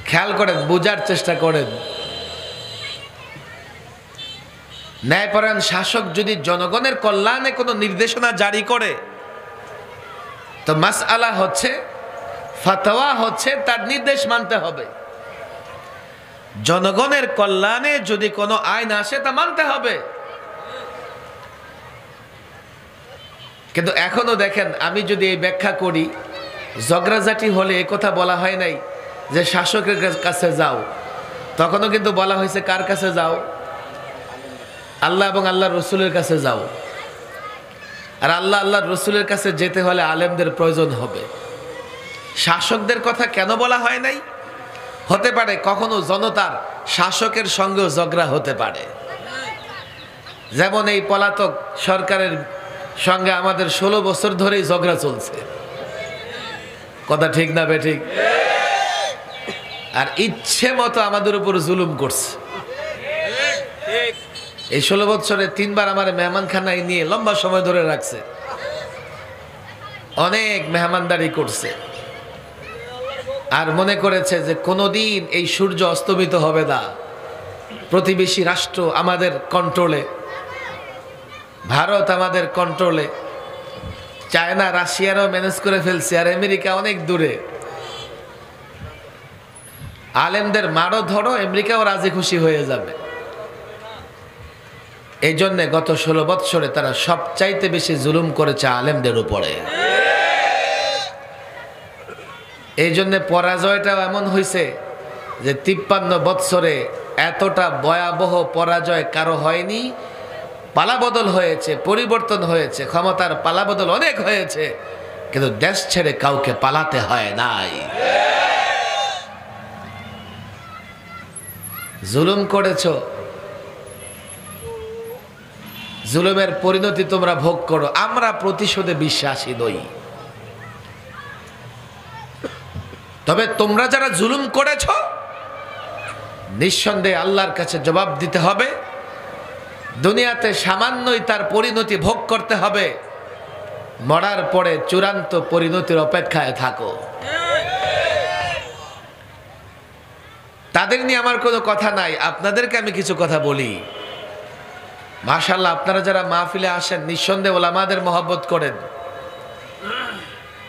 খেয়াল করেন, বোঝার চেষ্টা করেন। ন্যায়পরায়ণ শাসক যদি জনগণের কল্যাণে কোনো নির্দেশনা জারি করে, তো মাসআলা হচ্ছে, ফাতোয়া হচ্ছে, তার নির্দেশ মানতে হবে। জনগণের কল্যাণে যদি কোনো আইন আসে তা মানতে হবে। কিন্তু এখনো দেখেন, আমি যদি এই ব্যাখ্যা করি, ঝগড়াঝাটি হলে এ কথা বলা হয় নাই যে শাসকের কাছে যাও, তখনও কিন্তু বলা হয়েছে কার কাছে যাও? আল্লাহ এবং আল্লাহর রসুলের কাছে যাও। আর আল্লাহ আল্লাহর রসুলের কাছে যেতে হলে আলেমদের প্রয়োজন হবে। শাসকদের কথা কেন বলা হয় নাই? হতে পারে কখনো জনতার শাসকের সঙ্গেও ঝগড়া হতে পারে। যেমন এই পলাতক সরকারের সঙ্গে আমাদের 16 বছর ধরেই ঝগড়া চলছে। কথা ঠিক না বেঠিক? আর ইচ্ছে মতো আমাদের উপর জুলুম করছে। এই 16 বছরে 3 বার আমার মেহমানখানায় নিয়ে লম্বা সময় ধরে রাখছে, অনেক মেহমানদারি করছে, আর মনে করেছে যে কোনোদিন এই সূর্য অস্তমিত হবে না, প্রতিবেশী রাষ্ট্র আমাদের কন্ট্রোলে, ভারত আমাদের কন্ট্রোলে, চায়না রাশিয়ারও ম্যানেজ করে ফেলছে, আর আমেরিকা অনেক দূরে। আলেমদের মারও ধরো, আমেরিকাও রাজি খুশি হয়ে যাবে। এই জন্যে গত 16 বৎসরে তারা সবচাইতে বেশি জুলুম করেছে আলেমদের উপরে। এই জন্যে পরাজয়টাও এমন হয়েছে যে 53 বৎসরে এতটা ভয়াবহ পরাজয় কারো হয়নি। পালাবদল হয়েছে, পরিবর্তন হয়েছে, ক্ষমতার পালাবদল অনেক হয়েছে, কিন্তু দেশ ছেড়ে কাউকে পালাতে হয় নাই। জুলুম করেছো, জুলুমের পরিণতি তোমরা ভোগ করো। আমরা প্রতিশোধে বিশ্বাসী নই, তবে তোমরা যারা জুলুম করেছো নিঃসন্দেহে আল্লাহর কাছে জবাব দিতে হবে। দুনিয়াতে সামান্যই তার পরিণতি ভোগ করতে হবে, মরার পরে চূড়ান্ত পরিণতির অপেক্ষায় থাকো। তাদের নিয়ে আমার কোনো কথা নাই, আপনাদেরকে আমি কিছু কথা বলি। মাশাআল্লাহ, আপনারা যারা মাহফিলে আসেন নিঃসন্দেহে ওলামাদের মহব্বত করেন,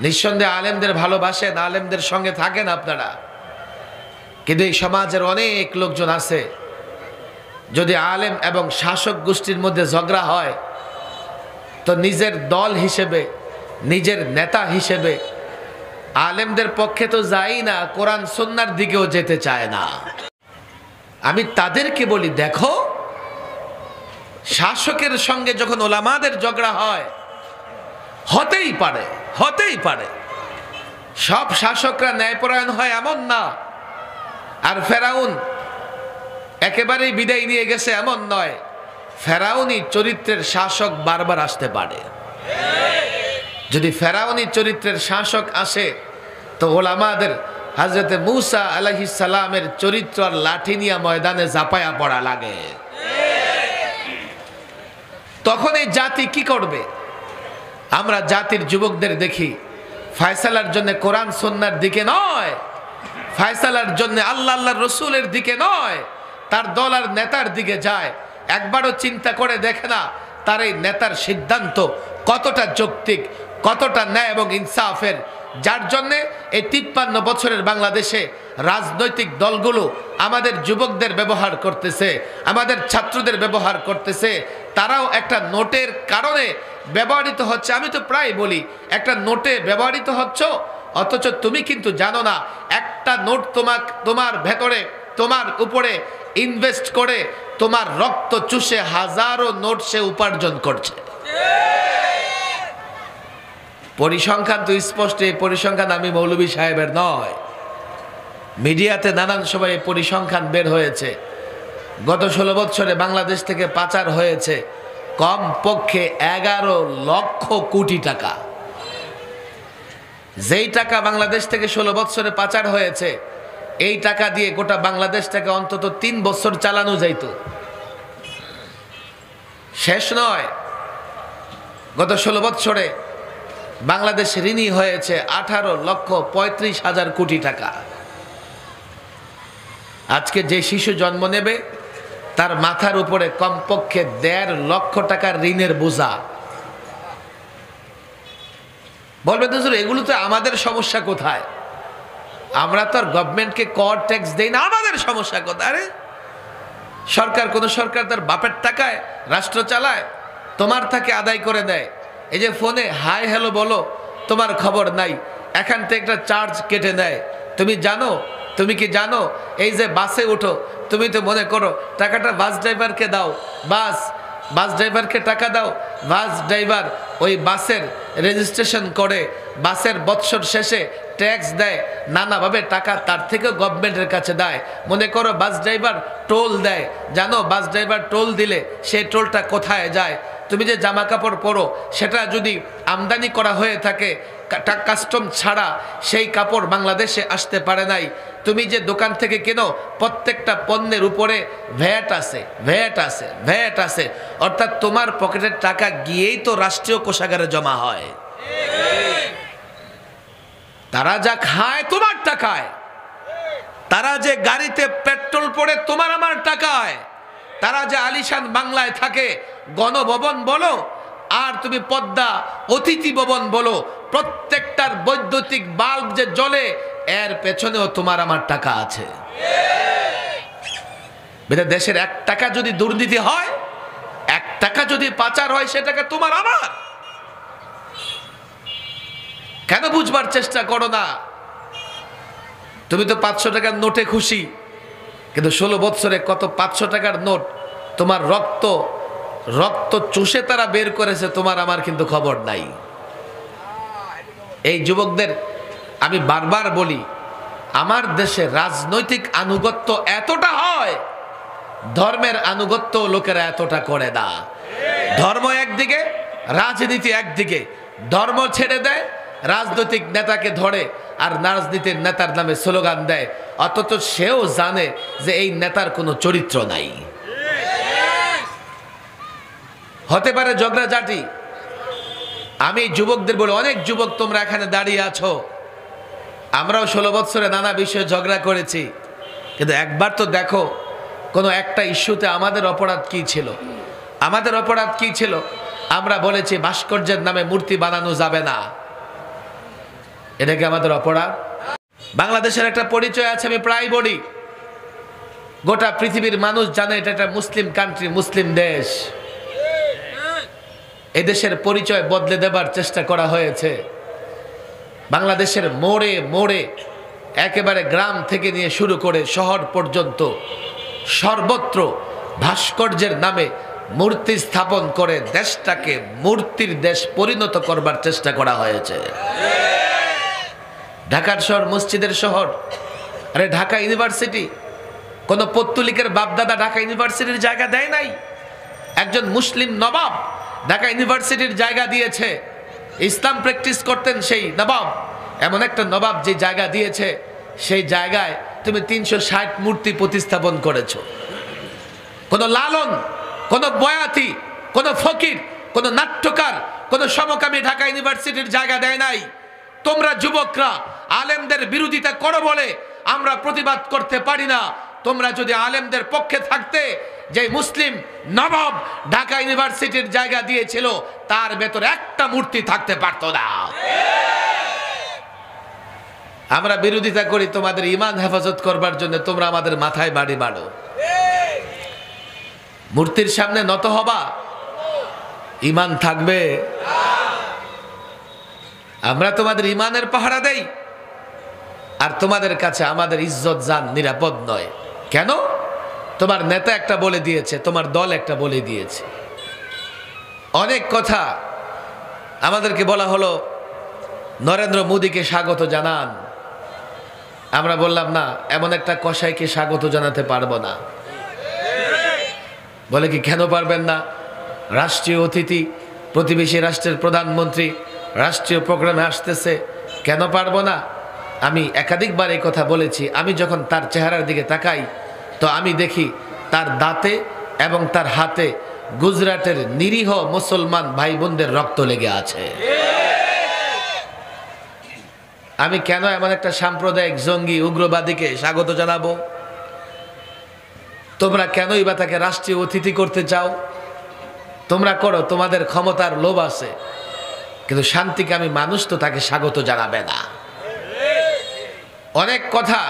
নিঃসন্দেহে আলেমদের ভালোবাসেন, আলেমদের সঙ্গে থাকেন আপনারা। কিন্তু এই সমাজের অনেক লোকজন আছে, যদি আলেম এবং শাসক গোষ্ঠীর মধ্যে ঝগড়া হয় তো নিজের দল হিসেবে, নিজের নেতা হিসেবে আলেমদের পক্ষে তো যাই না, কোরআন সুন্নাহর দিকেও যেতে চায় না। আমি তাদেরকে বলি, দেখো শাসকের সঙ্গে যখন ওলামাদের ঝগড়া হয়, হতেই পারে, হতেই পারে সব শাসকরা ন্যায়পরায়ণ হয় এমন না, আর ফেরাউন একেবারেই বিদায় নিয়ে গেছে এমন নয়। ফেরাউনি চরিত্রের শাসক বারবার আসতে পারে। যদি ফেরাউনি চরিত্রের শাসক আসে তো ওলামাদের হযরতে মূসা আলাইহিস সালামের চরিত্র আর লাঠি নিয়ে ময়দানে ঝাঁপায়া পড়া লাগে। তখন এই জাতি কি করবে? আমরা জাতির যুবকদের দেখি ফয়সালার জন্য কোরআন সুন্নাহর দিকে নয়, ফয়সালার জন্য আল্লাহ আল্লাহর রসুলের দিকে নয়, তার দল আর নেতার দিকে যায়। একবারও চিন্তা করে দেখে না তার এই নেতার সিদ্ধান্ত কতটা যৌক্তিক, কতটা ন্যায় এবং ইনসাফের, যার জন্যে এই 53 বছরের বাংলাদেশে রাজনৈতিক দলগুলো আমাদের যুবকদের ব্যবহার করতেছে, আমাদের ছাত্রদের ব্যবহার করতেছে। তারাও একটা নোটের কারণে ব্যবহৃত হচ্ছে। আমি তো প্রায় বলি, একটা নোটে ব্যবহৃত হচ্ছ, অথচ তুমি কিন্তু জানো না একটা নোট তোমার ভেতরে, তোমার উপরে ইনভেস্ট করে তোমার রক্ত চুষে হাজারো নোট সে উপার্জন করছে। পরিসংখ্যান তো স্পষ্ট। এই পরিসংখ্যান আমি মৌলভী সাহেবের নয়, মিডিয়াতে নানান সময় পরিসংখ্যান বের হয়েছে। গত 16 বছরে বাংলাদেশ থেকে পাচার হয়েছে কম পক্ষে 11 লক্ষ কোটি টাকা। যেই টাকা বাংলাদেশ থেকে 16 বছরে পাচার হয়েছে, এই টাকা দিয়ে গোটা বাংলাদেশটাকে অন্তত 3 বছর চালানো যাইত। শেষ নয়, গত 16 বছরে বাংলাদেশ ঋণী হয়েছে 18,35,000 কোটি টাকা। আজকে যে শিশু জন্ম নেবে তার মাথার উপরে কমপক্ষে 1.5 লক্ষ টাকার ঋণের বোঝা। বলবে তো এগুলো তো আমাদের সমস্যা কোথায়? আমরা তো আর গভর্নমেন্টকে কর ট্যাক্স দেই না, আমাদের সমস্যা কোথায়? আরে সরকার, কোন সরকার তার বাপের টাকায় রাষ্ট্র চালায়, তোমার থেকে আদায় করে দেয়। এই যে ফোনে হাই হ্যালো বলো, তোমার খবর নাই, এখান থেকে একটা চার্জ কেটে নেয়। তুমি জানো, তুমি কি জানো এই যে বাসে উঠো, তুমি তো মনে করো টাকাটা বাস ড্রাইভারকে দাও, বাস ড্রাইভারকে টাকা দাও, বাস ড্রাইভার ওই বাসের রেজিস্ট্রেশন করে বাসের বৎসর শেষে ট্যাক্স দেয়, নানাভাবে টাকা তার থেকেও গভর্নমেন্টের কাছে দেয়। মনে করো বাস ড্রাইভার টোল দেয়, জানো বাস ড্রাইভার টোল দিলে সেই টোলটা কোথায় যায়? তুমি যে জামা কাপড় পরো সেটা যদি আমদানি করা হয়ে থাকে কাস্টম ছাড়া, সেই কাপড় বাংলাদেশে আসতে পারে নাই। তুমি যে দোকান থেকে কেনো প্রত্যেকটা পণ্যের উপরে ভ্যাট আছে, ভ্যাট আছে, ভ্যাট আছে। অর্থাৎ তোমার পকেটের টাকা গিয়েই তো রাষ্ট্রীয় কোষাগারে জমা হয়। তারা যা খায় তোমার টাকায়, তারা যে গাড়িতে পেট্রোল পড়ে তোমার আমার টাকায়, তারা যে আলিশান বাংলায় থাকে, গণভবন বলো আর তুমি পদ্মা অতিথি ভবন বলো, প্রত্যেকটার বৈদ্যুতিক বাল্ব যে জ্বলে এর পেছনেও তোমার আমার টাকা আছে। দেশের 1 টাকা যদি দুর্নীতি হয়, 1 টাকা যদি পাচার হয়, সে টাকা তোমার আমার। কেন বুঝবার চেষ্টা করো না? তুমি তো 500 টাকার নোটে খুশি, কিন্তু 16 বছরে কত 500 টাকার নোট তোমার রক্ত চুষে তারা বের করেছে, তোমার আমার কিন্তু খবর নাই। এই যুবকদের আমি বারবার বলি, আমার দেশে রাজনৈতিক আনুগত্য এতটা হয়, ধর্মের আনুগত্য লোকেরা এতটা করে না। ধর্ম একদিকে, রাজনীতি একদিকে। ধর্ম ছেড়ে দেয়, রাজনৈতিক নেতাকে ধরে আর রাজনীতির নেতার নামে স্লোগান দেয়, অথচ সেও জানে যে এই নেতার কোনো চরিত্র নাই। হতে পারে ঝগড়াঝাটি। আমি যুবকদের বলি, অনেক যুবক তোমরা এখানে দাঁড়িয়ে আছো, আমরাও 16 বছরে নানা বিষয়ে ঝগড়া করেছি, কিন্তু একবার তো দেখো কোনো একটা ইস্যুতে আমাদের অপরাধ কি ছিল? আমাদের অপরাধ কি ছিল? আমরা বলেছি ভাস্কর্যের নামে মূর্তি বানানো যাবে না, এটা কি আমাদের অপরাধ? বাংলাদেশের একটা পরিচয় আছে, আমি প্রায় বলি, গোটা পৃথিবীর মানুষ জানে এটা একটা মুসলিম কান্ট্রি, মুসলিম দেশ। এদেশের পরিচয় বদলে দেবার চেষ্টা করা হয়েছে। বাংলাদেশের মোড়ে মোড়ে, একেবারে গ্রাম থেকে নিয়ে শুরু করে শহর পর্যন্ত সর্বত্র ভাস্কর্যের নামে মূর্তি স্থাপন করে দেশটাকে মূর্তির দেশ পরিণত করবার চেষ্টা করা হয়েছে। ঢাকার শহর মসজিদের শহর। আরে ঢাকা ইউনিভার্সিটি, কোনো পত্তলিকের বাপদাদা ঢাকা ইউনিভার্সিটির জায়গা দেয় নাই। একজন মুসলিম নবাব ঢাকা ইউনিভার্সিটির জায়গা দিয়েছে। ইসলাম প্র্যাকটিস করতেন সেই নবাব, এমন একটা নবাব যে জায়গা দিয়েছে, সেই জায়গায় তুমি 360 মূর্তি প্রতিস্থাপন করেছো। কোনো লালন, কোনো বয়াতি, কোনো ফকির, কোনো নাট্যকার, কোনো সমকামী ঢাকা ইউনিভার্সিটির জায়গা দেয় নাই। তোমরা যুবকরা আলেমদের বিরোধিতা করো বলে আমরা প্রতিবাদ করতে পারি না। তোমরা যদি আলেমদের পক্ষে থাকতে, যে মুসলিম নবাব ঢাকা ইউনিভার্সিটির জায়গা দিয়েছিল, তার ভেতরে একটা মূর্তি থাকতে পারতো না। আমরা বিরোধিতা করি তোমাদের ঈমান হেফাজত করবার জন্য, তোমরা আমাদের মাথায় বাড়ি বাড়ো। মূর্তির সামনে নত হবা, ঈমান থাকবে? আমরা তোমাদের ঈমানের পাহারা দেই, আর তোমাদের কাছে আমাদের ইজ্জত জান নিরাপদ নয়। কেন? তোমার নেতা একটা বলে দিয়েছে, তোমার দল একটা বলে দিয়েছে। অনেক কথা আমাদেরকে বলা হলো, নরেন্দ্র মোদীকে স্বাগত জানান। আমরা বললাম না, এমন একটা কসাইকে স্বাগত জানাতে পারবো না। বলে কি কেন পারবেন না? রাষ্ট্রীয় অতিথি, প্রতিবেশী রাষ্ট্রের প্রধানমন্ত্রী রাষ্ট্রীয় প্রোগ্রামে আসতেছে, কেন পারবো না? আমি একাধিকবার এই কথা বলেছি। আমি যখন তার চেহারার দিকে তাকাই, তো আমি দেখি তার দাঁতে এবং তার হাতে গুজরাটের নিরীহ মুসলমান ভাই বোনদের রক্ত লেগে আছে। আমি কেন এমন একটা সাম্প্রদায়িক জঙ্গি উগ্রবাদীকে স্বাগত জানাবো? তোমরা কেনই বা তাকে রাষ্ট্রীয় অতিথি করতে চাও? তোমরা করো, তোমাদের ক্ষমতার লোভ আছে, কিন্তু শান্তিকামী মানুষ তো তাকে স্বাগত জানাবে না। অনেক কথা,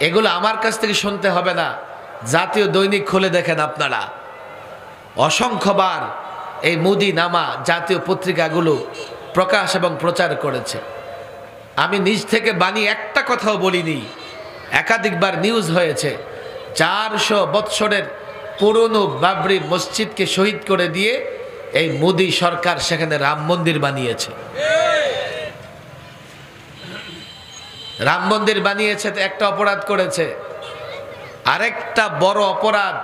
এগুলো আমার কাছ থেকে শুনতে হবে না। জাতীয় দৈনিক খুলে দেখেন আপনারা, অসংখ্যবার এই মোদি নামা জাতীয় পত্রিকাগুলো প্রকাশ এবং প্রচার করেছে। আমি নিজ থেকে বানিয়ে একটা কথাও বলিনি, একাধিকবার নিউজ হয়েছে। 400 বৎসরের পুরনো বাবরি মসজিদকে শহীদ করে দিয়ে এই মোদি সরকার সেখানে রাম মন্দির বানিয়েছে। রাম মন্দির বানিয়েছে তো একটা অপরাধ করেছে, আরেকটা বড় অপরাধ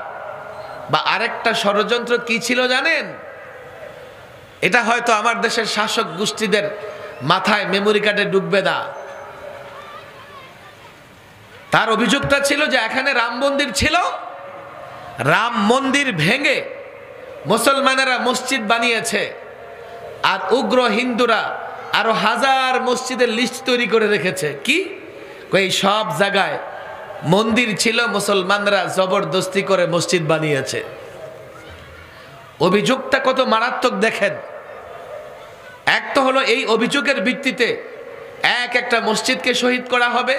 বা আরেকটা ষড়যন্ত্র কি ছিল জানেন? এটা হয়তো আমার দেশের শাসক গোষ্ঠীদের মাথায় মেমোরি কার্ডে ঢুকবে না। তার অভিযোগটা ছিল যে এখানে রাম মন্দির ছিল, রাম মন্দির ভেঙে মুসলমানেরা মসজিদ বানিয়েছে, আর উগ্র হিন্দুরা আরো হাজার মসজিদের লিস্ট তৈরি করে রেখেছে। কি এই সব জায়গায় মন্দির ছিল, মুসলমানরা জবরদস্তি করে মসজিদ বানিয়েছে। অভিযোগটা কত মারাত্মক দেখেন। এক তো হলো এই অভিযোগের ভিত্তিতে একটা মসজিদকে শহীদ করা হবে,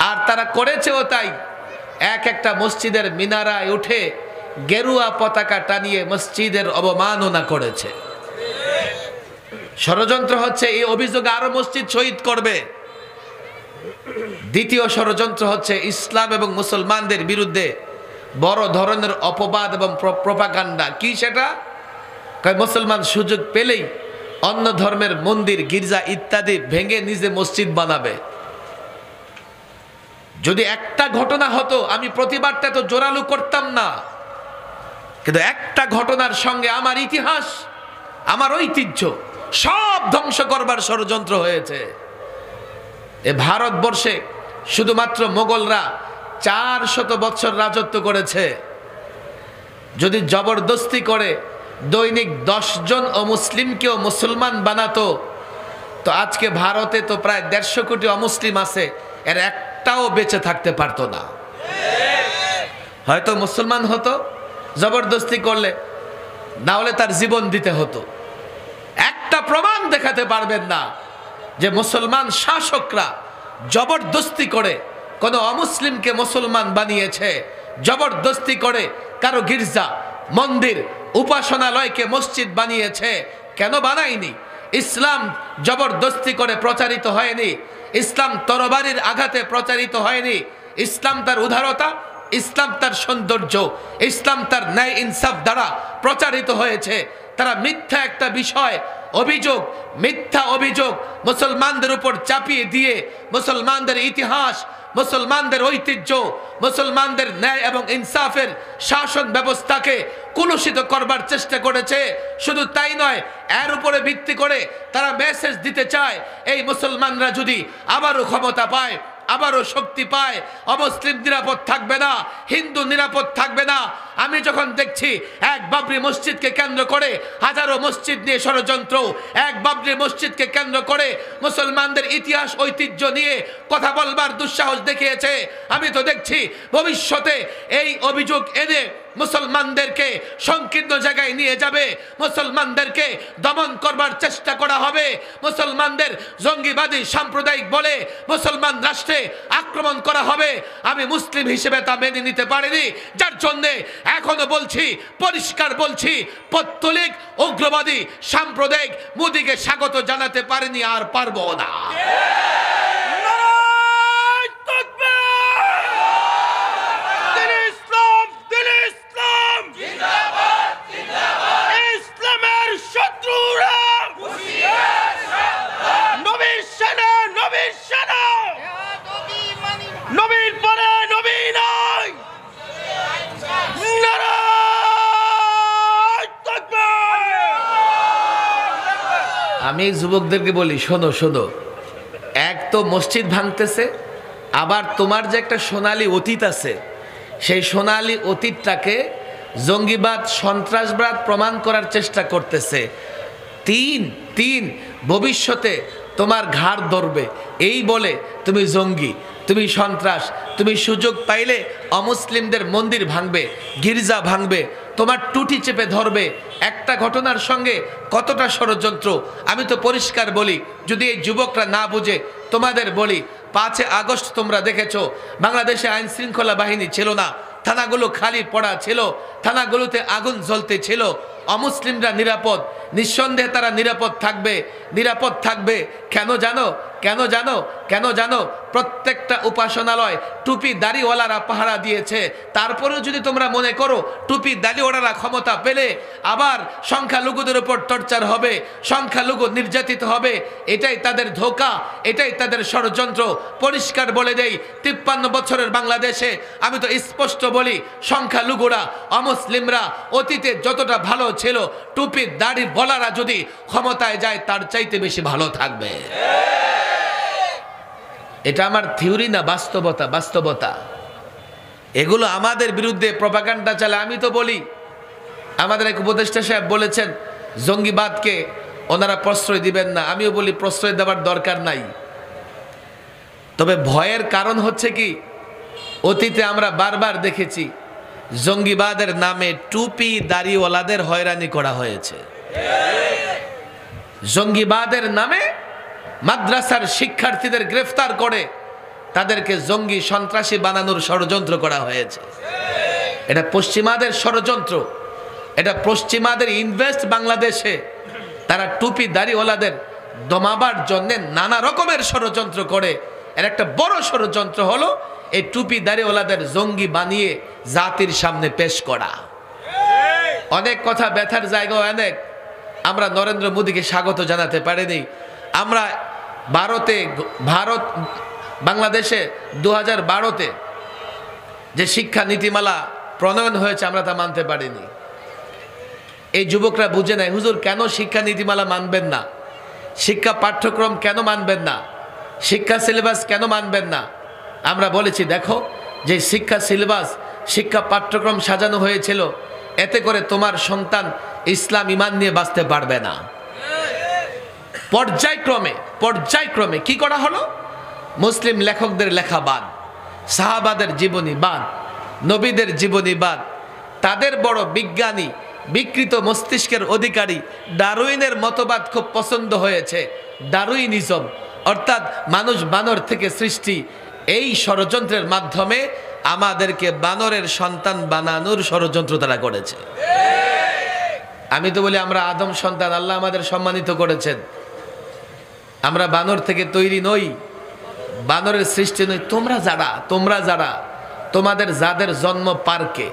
আর তারা করেছেও তাই। একটা মসজিদের মিনারায় উঠে গেরুয়া পতাকা টানিয়ে মসজিদের অবমাননা করেছে। ষড়যন্ত্র হচ্ছে এই অভিযোগে আরো মসজিদ শহীদ করবে। দ্বিতীয় ষড়যন্ত্র হচ্ছে ইসলাম এবং মুসলমানদের বিরুদ্ধে বড় ধরনের অপবাদ এবং প্রপাগান্ডা। কি সেটা? মুসলমান সুযোগ পেলেই অন্য ধর্মের মন্দির, গির্জা ইত্যাদি ভেঙে নিজে মসজিদ বানাবে। যদি একটা ঘটনা হতো, আমি প্রতিবাদটা তো জোরালো করতাম না, কিন্তু একটা ঘটনার সঙ্গে আমার ইতিহাস, আমার ঐতিহ্য সব ধ্বংস করবার ষড়যন্ত্র হয়েছে। এ ভারতবর্ষে শুধুমাত্র মোগলরা 400 বছর রাজত্ব করেছে। যদি জবরদস্তি করে দৈনিক 10 জন অমুসলিমকেও মুসলমান বানাতো, তো আজকে ভারতে তো প্রায় 150 কোটি অমুসলিম আছে, এর একটাও বেঁচে থাকতে পারতো না। হয়তো মুসলমান হতো জবরদস্তি করলে, না হলে তার জীবন দিতে হতো। একটা প্রমাণ দেখাতে পারবেন না যে মুসলমান শাসকরা জবরদস্তি করে কোনো অমুসলিমকে মুসলমান বানিয়েছে, জবরদস্তি করে কারো গির্জা, মন্দির, উপাসনালয়কে মসজিদ বানিয়েছে। কেন বানায়নি? ইসলাম জবরদস্তি করে প্রচারিত হয়নি, ইসলাম তরবারির আঘাতে প্রচারিত হয়নি। ইসলাম তার উদারতা, ইসলাম তার সৌন্দর্য, ইসলাম তার ন্যায় ইনসাফ দ্বারা প্রচারিত হয়েছে। তারা মিথ্যা একটা বিষয়, অভিযোগ, মিথ্যা অভিযোগ মুসলমানদের উপর চাপিয়ে দিয়ে মুসলমানদের ইতিহাস, মুসলমানদের ঐতিহ্য, মুসলমানদের ন্যায় এবং ইনসাফের শাসন ব্যবস্থাকে কলুষিত করবার চেষ্টা করেছে। শুধু তাই নয়, এর উপরে ভিত্তি করে তারা মেসেজ দিতে চায়, এই মুসলমানরা যদি আবারও ক্ষমতা পায়, আবারও শক্তি পায়, অমুসলিম নিরাপদ থাকবে না, হিন্দু নিরাপদ থাকবে না। আমি যখন দেখছি এক বাবরি মসজিদকে কেন্দ্র করে হাজারো মসজিদ নিয়ে ষড়যন্ত্র, এক বাবরি মসজিদকে কেন্দ্র করে মুসলমানদের ইতিহাস ঐতিহ্য নিয়ে কথা বলবার দুঃসাহস দেখিয়েছে, আমি তো দেখছি ভবিষ্যতে এই অভিযোগ এনে মুসলমানদেরকে সংকীর্ণ জায়গায় নিয়ে যাবে, মুসলমানদেরকে দমন করবার চেষ্টা করা হবে, মুসলমানদের জঙ্গিবাদী সাম্প্রদায়িক বলে মুসলমান রাষ্ট্রে আক্রমণ করা হবে। আমি মুসলিম হিসেবে তা মেনে নিতে পারিনি, যার জন্যে এখনো বলছি, পরিষ্কার বলছি, পৌত্তলিক উগ্রবাদী সাম্প্রদায়িক মোদিকে স্বাগত জানাতে পারিনি, আর পারবো না। আমি যুবকদেরকে বলি, শোনো শোনো, এক তো মসজিদ ভাঙতেছে, আবার তোমার যে একটা সোনালী অতীত আছে, সেই সোনালী অতীতটাকে জঙ্গিবাদ, সন্ত্রাসবাদ প্রমাণ করার চেষ্টা করতেছে। তিন ভবিষ্যতে তোমার ঘাড় ধরবে, এই বলে তুমি জঙ্গি, তুমি সন্ত্রাস, তুমি সুযোগ পাইলে অমুসলিমদের মন্দির ভাঙবে, গির্জা ভাঙবে, তোমার টুটি চেপে ধরবে। একটা ঘটনার সঙ্গে কতটা ষড়যন্ত্র। আমি তো পরিষ্কার বলি, যদি এই যুবকরা না বুঝে তোমাদের বলি, 5 আগস্ট তোমরা দেখেছো, বাংলাদেশে আইন শৃঙ্খলা বাহিনী ছিল না, থানাগুলো খালি পড়া ছিল, থানাগুলোতে আগুন জ্বলতে ছিল। অমুসলিমরা নিরাপদ, নিঃসন্দেহে তারা নিরাপদ থাকবে, নিরাপদ থাকবে। কেন জানো? কেন জানো? কেন জানো? প্রত্যেকটা উপাসনালয় টুপি দাড়িওয়ালারা পাহারা দিয়েছে। তারপরেও যদি তোমরা মনে করো টুপি দাড়িওয়ালারা ক্ষমতা পেলে আবার সংখ্যালঘুদের উপর টর্চার হবে, সংখ্যালঘু নির্যাতিত হবে, এটাই তাদের ধোঁকা, এটাই তাদের ষড়যন্ত্র। পরিষ্কার বলে দেই, 53 বছরের বাংলাদেশে আমি তো স্পষ্ট বলি, সংখ্যালঘুরা, অমুসলিমরা অতীতে যতটা ভালো ছিল, টুপি দাড়ির বলারা যদি ক্ষমতায় যায় তার চাইতে বেশি ভালো থাকবে। এটা আমার থিওরি না, বাস্তবতা, বাস্তবতা। এগুলো আমাদের বিরুদ্ধে প্রপাগান্ডা চালে। আমি তো বলি, আমাদের এক উপদেষ্টা সাহেব বলেছেন জঙ্গিবাদকে ওনারা প্রশ্রয় দিবেন না। আমিও বলি প্রশ্রয় দেওয়ার দরকার নাই। তবে ভয়ের কারণ হচ্ছে কি, অতীতে আমরা বারবার দেখেছি জঙ্গিবাদের নামে টুপি দাড়িওয়ালাদের হয়রানি করা হয়েছে। জঙ্গিবাদের নামে মাদ্রাসার শিক্ষার্থীদের গ্রেফতার করে তাদেরকে জঙ্গি সন্ত্রাসী বানানোর ষড়যন্ত্র করা হয়েছে। এটা পশ্চিমাদের ষড়যন্ত্র, এটা পশ্চিমাদের ইনভেস্ট বাংলাদেশে। তারা টুপি দাড়িওয়ালাদের দমাবার জন্য নানা রকমের ষড়যন্ত্র করে। এর একটা বড় ষড়যন্ত্র হলো এই টুপি দাড়িওয়ালাদের জঙ্গি বানিয়ে জাতির সামনে পেশ করা। অনেক কথা ব্যথার জায়গা অনেক, আমরা নরেন্দ্র মোদীকে স্বাগত জানাতে পারিনি। আমরা বাংলাদেশে 2012-তে যে শিক্ষা নীতিমালা প্রণয়ন হয়েছে আমরা তা মানতে পারিনি। এই যুবকরা বুঝে নেয় হুজুর কেন শিক্ষা নীতিমালা মানবেন না, শিক্ষা পাঠ্যক্রম কেন মানবেন না, শিক্ষা সিলেবাস কেন মানবেন না। আমরা বলেছি দেখো, যে শিক্ষা সিলেবাস শিক্ষা পাঠ্যক্রম সাজানো হয়েছিল এতে করে তোমার সন্তান ইসলাম ইমান নিয়ে বাঁচতে পারবে না। পর্যায়ক্রমে কি করা হলো, মুসলিম লেখকদের লেখা বাদ, সাহাবাদের জীবনী বাদ, নবীদের জীবনী বাদ, তাদের বড় বিজ্ঞানী বিকৃত মস্তিষ্কের অধিকারী ডারউইনের মতবাদ খুব পছন্দ হয়েছে, ডারউইনিজম অর্থাৎ মানুষ বানর থেকে সৃষ্টি। এই ষড়যন্ত্রের মাধ্যমে আমাদেরকে বানরের সন্তান বানানোর ষড়যন্ত্র তারা করেছে। আমি তো বলি আমরা আদম সন্তান, আল্লাহ আমাদের সম্মানিত করেছেন, আমরা বানর থেকে তৈরি নই, বানরের সৃষ্টি নই। তোমরা যারা তোমাদের যাদের জন্ম পার্কে,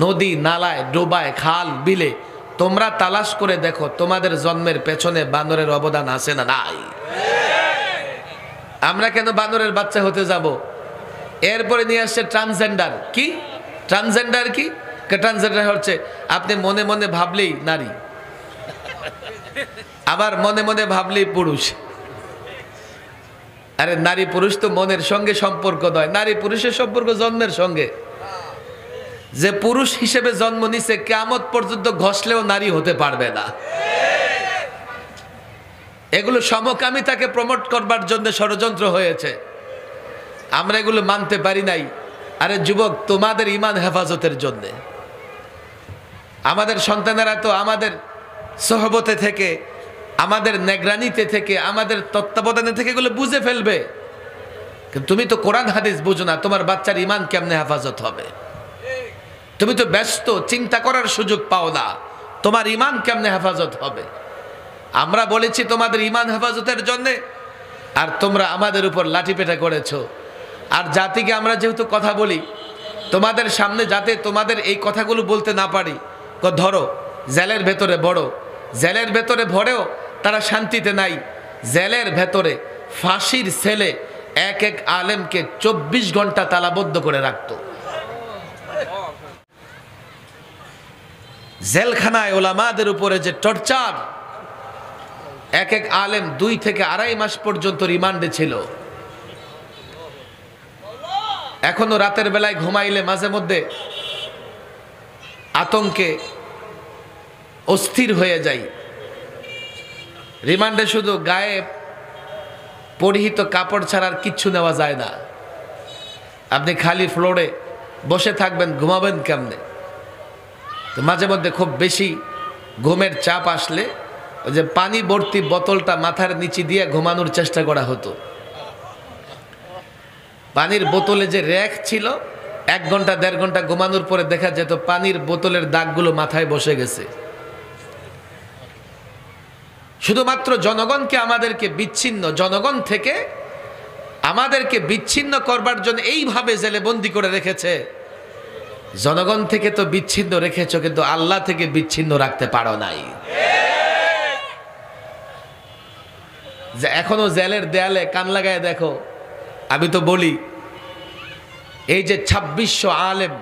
নদী নালায়, ডোবায়, খাল বিলে, তোমরা তালাশ করে দেখো তোমাদের জন্মের পেছনে বানরের অবদান আছে না নাই? আমরা কেন বানরের বাচ্চা হতে যাব? এরপরে নিয়ে আসছে ট্রান্সজেন্ডার। কি ট্রান্সজেন্ডার? কি ট্রান্সজেন্ডার হচ্ছে আপনি মনে মনে ভাবলেই নারী, আবার মনে মনে ভাবলেই পুরুষ। আরে নারী পুরুষ তো মনের সঙ্গে সম্পর্ক নয়, নারী পুরুষের সম্পর্ক জন্মের সঙ্গে। যে পুরুষ হিসেবে জন্ম নিছে কিয়ামত পর্যন্ত ঘষলেও নারী হতে পারবে না। এগুলো সমকামিতাকে প্রমোট করবার জন্য ষড়যন্ত্র হয়েছে, আমরা এগুলো মানতে পারি নাই। আরে যুবক, তোমাদের ইমান হেফাজতের জন্য আমাদের সন্তানেরা তো আমাদের সহবতে থেকে, আমাদের নেগরানিতে থেকে, আমাদের তত্ত্বাবধানে থেকে এগুলো বুঝে ফেলবে। কিন্তু তুমি তো কোরআন হাদিস বুঝো না, তোমার বাচ্চার ইমান কেমনে হেফাজত হবে? তুমি তো ব্যস্ত, চিন্তা করার সুযোগ পাও না, তোমার ইমান কেমনে হেফাজত হবে? আমরা বলেছি তোমাদের ইমান হেফাজতের জন্যে, আর তোমরা আমাদের উপর লাঠিপেটা করেছো। আর জাতিকে আমরা যেহেতু কথা বলি তোমাদের সামনে, যাতে তোমাদের এই কথাগুলো বলতে না পারি, ধরো জেলের ভেতরে বড়, জেলের ভেতরে ভরেও তারা শান্তিতে নাই। জেলের ভেতরে ফাঁসির ছেলে এক আলেমকে 24 ঘন্টা তালাবদ্ধ করে রাখত। জেলখানায় ওলামাদের উপরে যে টর্চার, এক আলেম 2 থেকে 2.5 মাস পর্যন্ত রিমান্ডে ছিল। এখনো রাতের বেলায় ঘুমাইলে মাঝে মধ্যে আতঙ্কে অস্থির হয়ে যাই। রিমান্ডে শুধু গায়ে পরিহিত কাপড় ছাড়া আর কিচ্ছু নেওয়া যায় না। আপনি খালি ফ্লোরে বসে থাকবেন, ঘুমাবেন কেমনে? তো মাঝে মধ্যে খুব বেশি ঘুমের চাপ আসলে ওই যে পানি ভর্তি বোতলটা মাথার নিচে দিয়ে ঘুমানোর চেষ্টা করা হতো। পানির বোতলে যে র্যাক ছিল, 1 ঘন্টা 1.5 ঘন্টা ঘুমানোর পরে দেখা যেত পানির বোতলের দাগগুলো মাথায় বসে গেছে। শুধুমাত্র জনগণকে আমাদেরকে জনগণ থেকে আমাদেরকে বিচ্ছিন্ন করবার জন্য এইভাবে জেলে বন্দি করে রেখেছে। জনগণ থেকে তো বিচ্ছিন্ন রেখেছো, কিন্তু আল্লাহ থেকে বিচ্ছিন্ন রাখতে পারো নাই। এখনো জেলের দেয়ালে কান লাগায় দেখো। আমি তো বলি, এই যে 2600 আলেম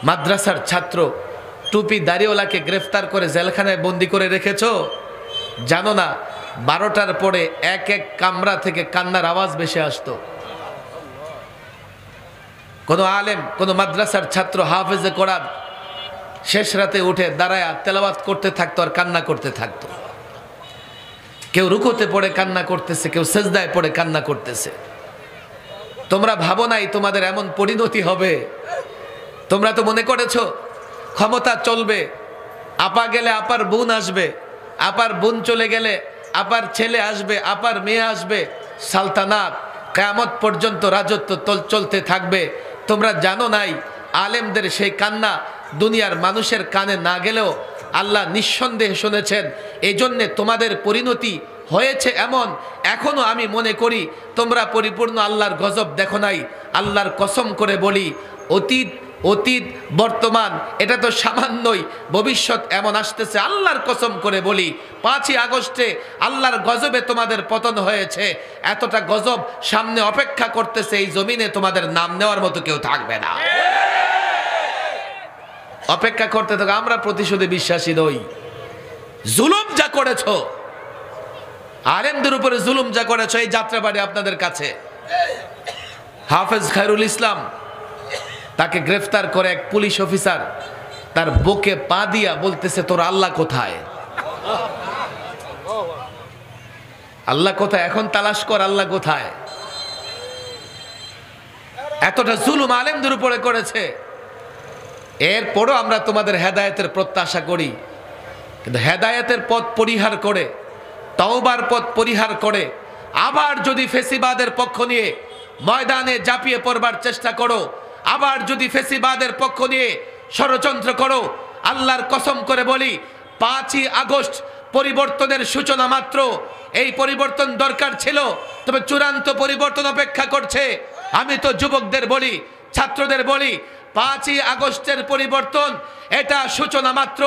মাদ্রাসার ছাত্র টুপি দাড়িওয়ালাকে গ্রেফতার করে জেলখানায় বন্দি করে রেখেছো, জানো না 12টার পরে এক কামরা থেকে কান্নার আওয়াজ ভেসে আসতো। কোন আলেম, কোন মাদ্রাসার ছাত্র হাফেজে কোরআন শেষ রাতে উঠে দাঁড়ায় তেলাওয়াত করতে থাকতো আর কান্না করতে থাকতো। কেউ রুকুতে পড়ে কান্না করতেছে, কেউ সেজদায় পড়ে কান্না করতেছে। তোমরা ভাবো নাই তোমাদের এমন পরিণতি হবে। তোমরা তো মনে করেছো ক্ষমতা চলবে, আপা গেলে আপার বোন আসবে, আপার বোন চলে গেলে আপার ছেলে আসবে, আপার মেয়ে আসবে, সালতানাত কিয়ামত পর্যন্ত রাজত্ব চলতে থাকবে। তোমরা জানো নাই আলেমদের সেই কান্না দুনিয়ার মানুষের কানে না গেলেও আল্লাহ নিঃসন্দেহে শুনেছেন। এই জন্যে তোমাদের পরিণতি হয়েছে এমন। এখনো আমি মনে করি তোমরা পরিপূর্ণ আল্লাহর গজব দেখো নাই। আল্লাহর কসম করে বলি, অতীত বর্তমান এটা তো সামান্যই, ভবিষ্যৎ এমন আসতেছে। আল্লাহর কসম করে বলি 5ই আগস্টে আল্লাহর গজবে তোমাদের পতন হয়েছে। এতটা গজব সামনে অপেক্ষা করতেছে, এই জমিনে তোমাদের নাম নেওয়ার মতো কেউ থাকবে না। অপেক্ষা করতে থাকো। আমরা প্রতিশোধে বিশ্বাসী নই। জুলুম যা করেছো, আলেমদের উপরে জুলুম যা করেছো, এই যাত্রাবাড়ি আপনাদের কাছে হাফেজ খায়রুল ইসলাম, তাকে গ্রেফতার করে এক পুলিশ অফিসার তার বুকে পা দিয়া বলতেছে তোর আল্লাহ কোথায়, আল্লাহ কোথায়, এখন তালাশ কর আল্লাহ কোথায়। এতটা জুলুম আলেমদের উপরে করেছে। এরপরও আমরা তোমাদের হেদায়েতের প্রত্যাশা করি, কিন্তু হেদায়েতের পথ পরিহার করে, তওবার পথ পরিহার করে আবার যদি ফেসিবাদের পক্ষ নিয়ে ময়দানে ঝাঁপিয়ে পড়বার চেষ্টা করো, আবার যদি ফেসিবাদের পক্ষ নিয়ে ষড়যন্ত্র করো, আল্লাহর কসম করে বলি 5ই আগস্ট পরিবর্তনের সূচনা মাত্র। এই পরিবর্তন দরকার ছিল, তবে চূড়ান্ত পরিবর্তন অপেক্ষা করছে। আমি তো যুবকদের বলি, ছাত্রদের বলি, 5ই আগস্টের পরিবর্তন এটা সূচনা মাত্র।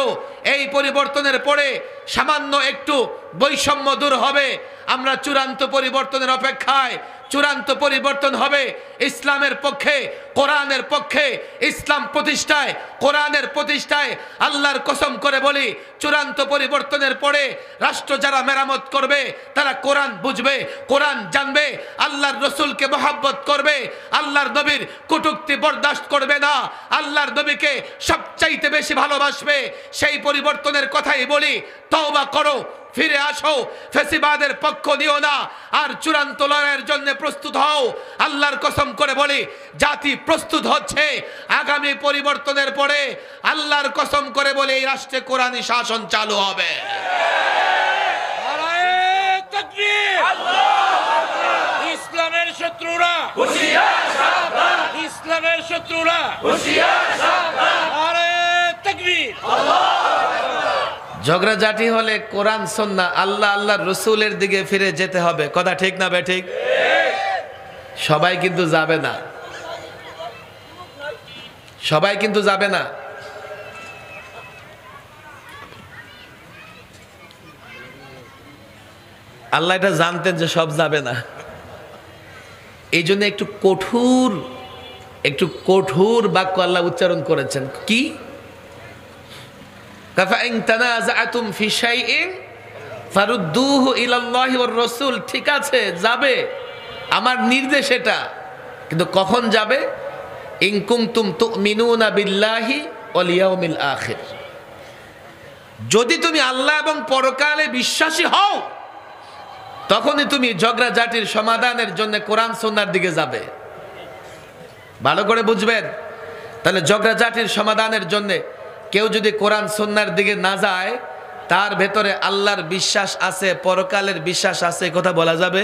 এই পরিবর্তনের পরে সামান্য একটু বৈষম্য দূর হবে। আমরা চূড়ান্ত পরিবর্তনের অপেক্ষায়। চূড়ান্ত পরিবর্তন হবে ইসলামের পক্ষে, কোরআনের পক্ষে, ইসলাম প্রতিষ্ঠায়, কোরআনের প্রতিষ্ঠায়। আল্লাহর কসম করে বলি, চূড়ান্ত পরিবর্তনের পরে রাষ্ট্র যারা মেরামত করবে তারা কোরআন বুঝবে, কোরআন জানবে, আল্লাহর রসুলকে মহব্বত করবে, আল্লাহর নবীর কটূক্তি বরদাস্ত করবে না, আল্লাহর নবীকে সবচাইতে বেশি ভালোবাসবে। সেই পরিবর্তনের কথাই বলি, তওবা করো, ফিরে আসো, ফেসিবাদের পক্ষ নিও না, আর চূড়ান্ত লড়াইয়ের জন্য প্রস্তুত হও। আল্লাহর কসম করে বলি, জাতি প্রস্তুত হচ্ছে। আগামী পরিবর্তনের পরে আল্লাহর কসম করে বলি এই রাষ্ট্রে কোরআনী শাসন চালু হবে। ইসলামের শত্রুরা হুঁশিয়ার, সাবধান! ইসলামের শত্রুরা হুঁশিয়ার, সাবধান! নারে তাকবীর! ঝগড়াঝাটি হলে কোরআন সুন্নাহ আল্লাহ আল্লাহর রসুলের দিকে ফিরে যেতে হবে। কথা ঠিক না বেঠিক? সবাই কিন্তু যাবে না, সবাই কিন্তু যাবে না। আল্লাহ এটা জানতেন যে সব যাবে না, এই জন্য একটু কঠোর বাক্য আল্লাহ উচ্চারণ করেছেন। কি? ফাইন তানাযাআতুম ফি শাইইন ফারুদ্দুহু ইলাল্লাহি ওয়ার রাসূল। ঠিক আছে, যাবে, আমার নির্দেশ এটা, কিন্তু কখন যাবে? ইন কুনতুম তুমিনুনা বিল্লাহি ওয়াল ইয়াউমিল আখির। যদি তুমি আল্লাহ এবং পরকালে বিশ্বাসী হও, তখনই তুমি ঝগড়াঝাটির সমাধানের জন্য কোরআন সুন্নাহর দিকে যাবে। ভালো করে বুঝবেন। তাহলে ঝগড়াঝাটির সমাধানের জন্য কেউ যদি কোরআন সুন্নাহর দিকে না যায়, তার ভেতরে আল্লাহর বিশ্বাস আছে, পরকালের বিশ্বাস আছে, কথা বলা যাবে?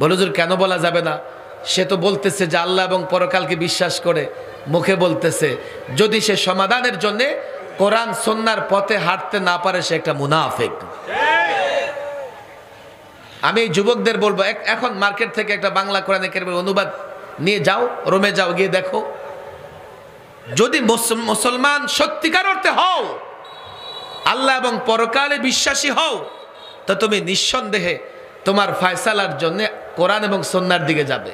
বলো হুজুর কেন বলা যাবে না? সে তো বলতেছে যে আল্লাহ এবং পরকালকে বিশ্বাস করে, মুখে বলতেছে। যদি সে সমাধানের জন্য কোরআন সুন্নাহর পথে হাঁটতে না পারে, সে একটা মুনাফিক। আমি এই যুবকদের বলবো, এখন মার্কেট থেকে একটা বাংলা কোরআন কারীমের অনুবাদ নিয়ে যাও, রোমে যাও, গিয়ে দেখো। যদি মুসলমান সত্যিকার অর্থে হও, আল্লাহ এবং পরকালে বিশ্বাসী হও, তো তুমি নিঃসন্দেহে তোমার ফয়সালার জন্য কোরআন এবং সুন্নাহর দিকে যাবে।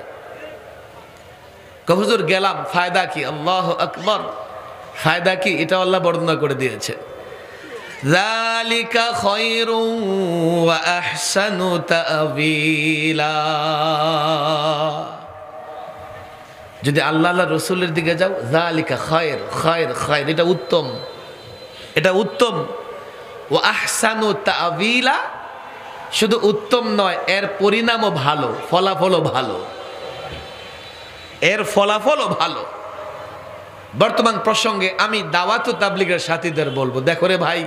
হুজুর গেলাম, ফায়দা কি? আল্লাহু আকবার! ফায়দা কি? এটা আল্লাহ বর্ণনা করে দিয়েছে। যালিকা খায়রুন ওয়া আহসানু তা'বীলা। যদি আল্লাহ আল্লাহ রসুলের দিকে যাও, যালিকা খায়র, খায়র, খায়র, এটা উত্তম, এটা উত্তম। ওয়া আহসানু তা'বীলা, শুধু উত্তম নয়, এর পরিণামও ভালো, ফলাফলও ভালো। এর ফলাফলও ভালো। বর্তমান প্রসঙ্গে আমি দাওয়াত ও তাবলীগের সাথীদের বলবো, দেখো রে ভাই,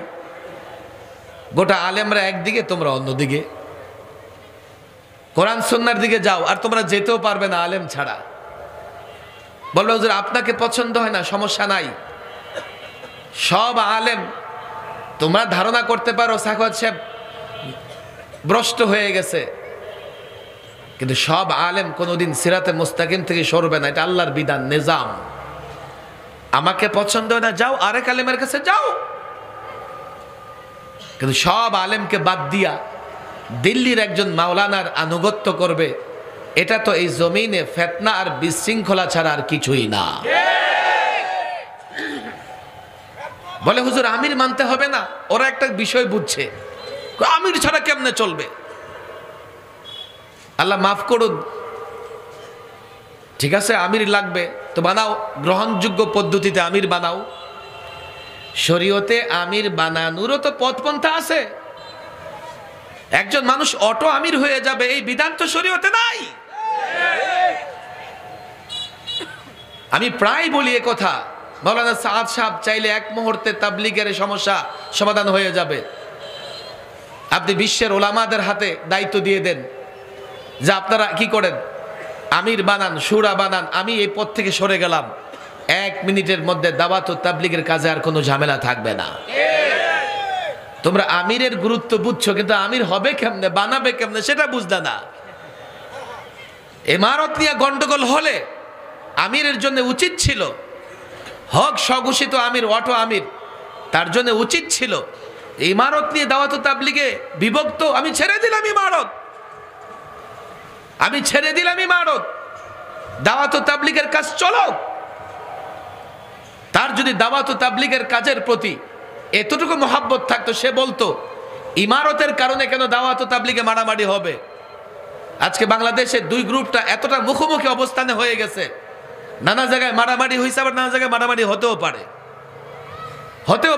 গোটা আলেমরা একদিকে, তোমরা অন্যদিকে। কোরআন সুন্নাহর দিকে যাও, আর তোমরা যেতেও পারবে না আলেম ছাড়া। বলবে হুজুর আপনাকে পছন্দ হয় না, সমস্যা নাই, সব আলেম তোমরা ধারণা করতে পারো সাখাওয়াত সাহেব ভ্রষ্ট হয়ে গেছে, কিন্তু সব আলেম কোনোদিন সিরাতে মুস্তাকিম থেকে সরবে না, এটা আল্লাহর বিধান, নিজাম। আমাকে পছন্দ হয় না, যাও আরেক আলেমের কাছে যাও। কিন্তু সব আলেমকে বাদ দিয়া দিল্লির একজন মাওলানার আনুগত্য করবে, এটা তো এই জমিনে ফিতনা আর বিশৃঙ্খলা ছাড়া আর কিছুই না। বলে হুজুর আমির মানতে হবে না, ওরা একটা বিষয় বুঝছে, আমির ছাড়া কেমনে চলবে। আল্লাহ মাফ করুন, ঠিক আছে আমির লাগবে তো বানাও, গ্রহণযোগ্য পদ্ধতিতে আমির বানাও। শরীয়তে আমির বানানোরও তো পথপন্থা আছে। একজন মানুষ অটো আমির হয়ে যাবে এই বিধান তো শরীয়তে নাই। আমি প্রায় বলি এ কথা, মাওলানা সাদ সাহেব চাইলে এক মুহূর্তে তাবলীগের সমস্যা সমাধান হয়ে যাবে। আপনি বিশ্বের ওলামাদের হাতে দায়িত্ব দিয়ে দেন যে আপনারা কি করেন, আমির বানান, শুরা বানান, আমি এই পথ থেকে সরে গেলাম, 1 মিনিটের মধ্যে দাওয়াত ও তাবলীগের কাজে আর কোনো ঝামেলা থাকবে না। তোমরা আমিরের গুরুত্ব বুঝছো, কিন্তু আমির হবে কেমনে, বানাবে কেমনে সেটা বুঝলে না। ইমারত নিয়ে গন্ডগোল হলে আমিরের জন্য উচিত ছিল, হক স্বঘোষিত আমির, অটো আমির, তার জন্য উচিত ছিল ইমারত নিয়ে দাওয়াত ও তাবলীগে বিভক্ত, আমি ছেড়ে দিলাম ইমারত, আমি ছেড়ে দিলাম ইমারত, দাওয়াত ও তাবলীগের কাজ চলো। তার যদি দাওয়াত ও তাবলীগের কাজের প্রতি এতটুকু মহাব্বত থাকতো, সে বলতো ইমারতের কারণে কেন দাওয়াত ও তাবলীগে মারামারি হবে। আজকে বাংলাদেশের দুই গ্রুপটা এতটা মুখোমুখি অবস্থানে হয়ে গেছে, নানা জায়গায় মারামারি হয়েছে, আবার নানা জায়গায় মারামারি হতেও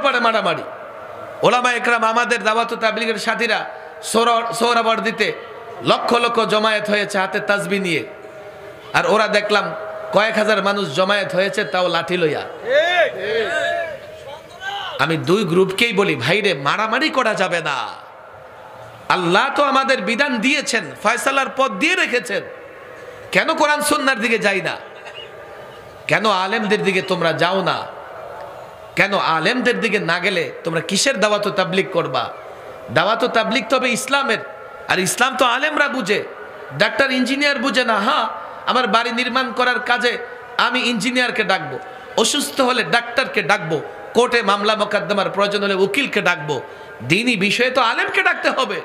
পারে মারামারি। ওলামা একরাম আমাদের দাওয়াত ও তাবলীগের সাথীরা সোহরাবর্দিতে লক্ষ লক্ষ জমায়েত হয়েছে হাতে তাসবিহ নিয়ে, আর ওরা দেখলাম কয়েক হাজার মানুষ জমায়েত হয়েছে, তাও লাঠি লইয়া। আমি দুই গ্রুপকেই বলি, ভাইরে মারামারি করা যাবে না। আল্লাহ তো আমাদের বিধান দিয়েছেন, ফয়সালার পথ দিয়ে রেখেছেন, কেন কোরআন সুন্নাহর দিকে যাই না, কেন আলেমদের দিকে তোমরা যাও না, কেন আলেমদের দিকে না গেলে তোমরা কিসের দাওয়াত ও তাবলীগ করবা। দাওয়াত ও তাবলীগ তবে ইসলামের, আর ইসলাম তো আলেমরা বুঝে, ডাক্তার ইঞ্জিনিয়ার বুঝে না। হ্যাঁ, আমার বাড়ি নির্মাণ করার কাজে আমি ইঞ্জিনিয়ারকে ডাকবো, অসুস্থ হলে ডাক্তারকে ডাকবো, কোর্টে মামলা মোকদ্দমার প্রয়োজন হলে উকিলকে ডাকবো, দিনই বিষয়ে তো আলেমকে ডাকতে হবে।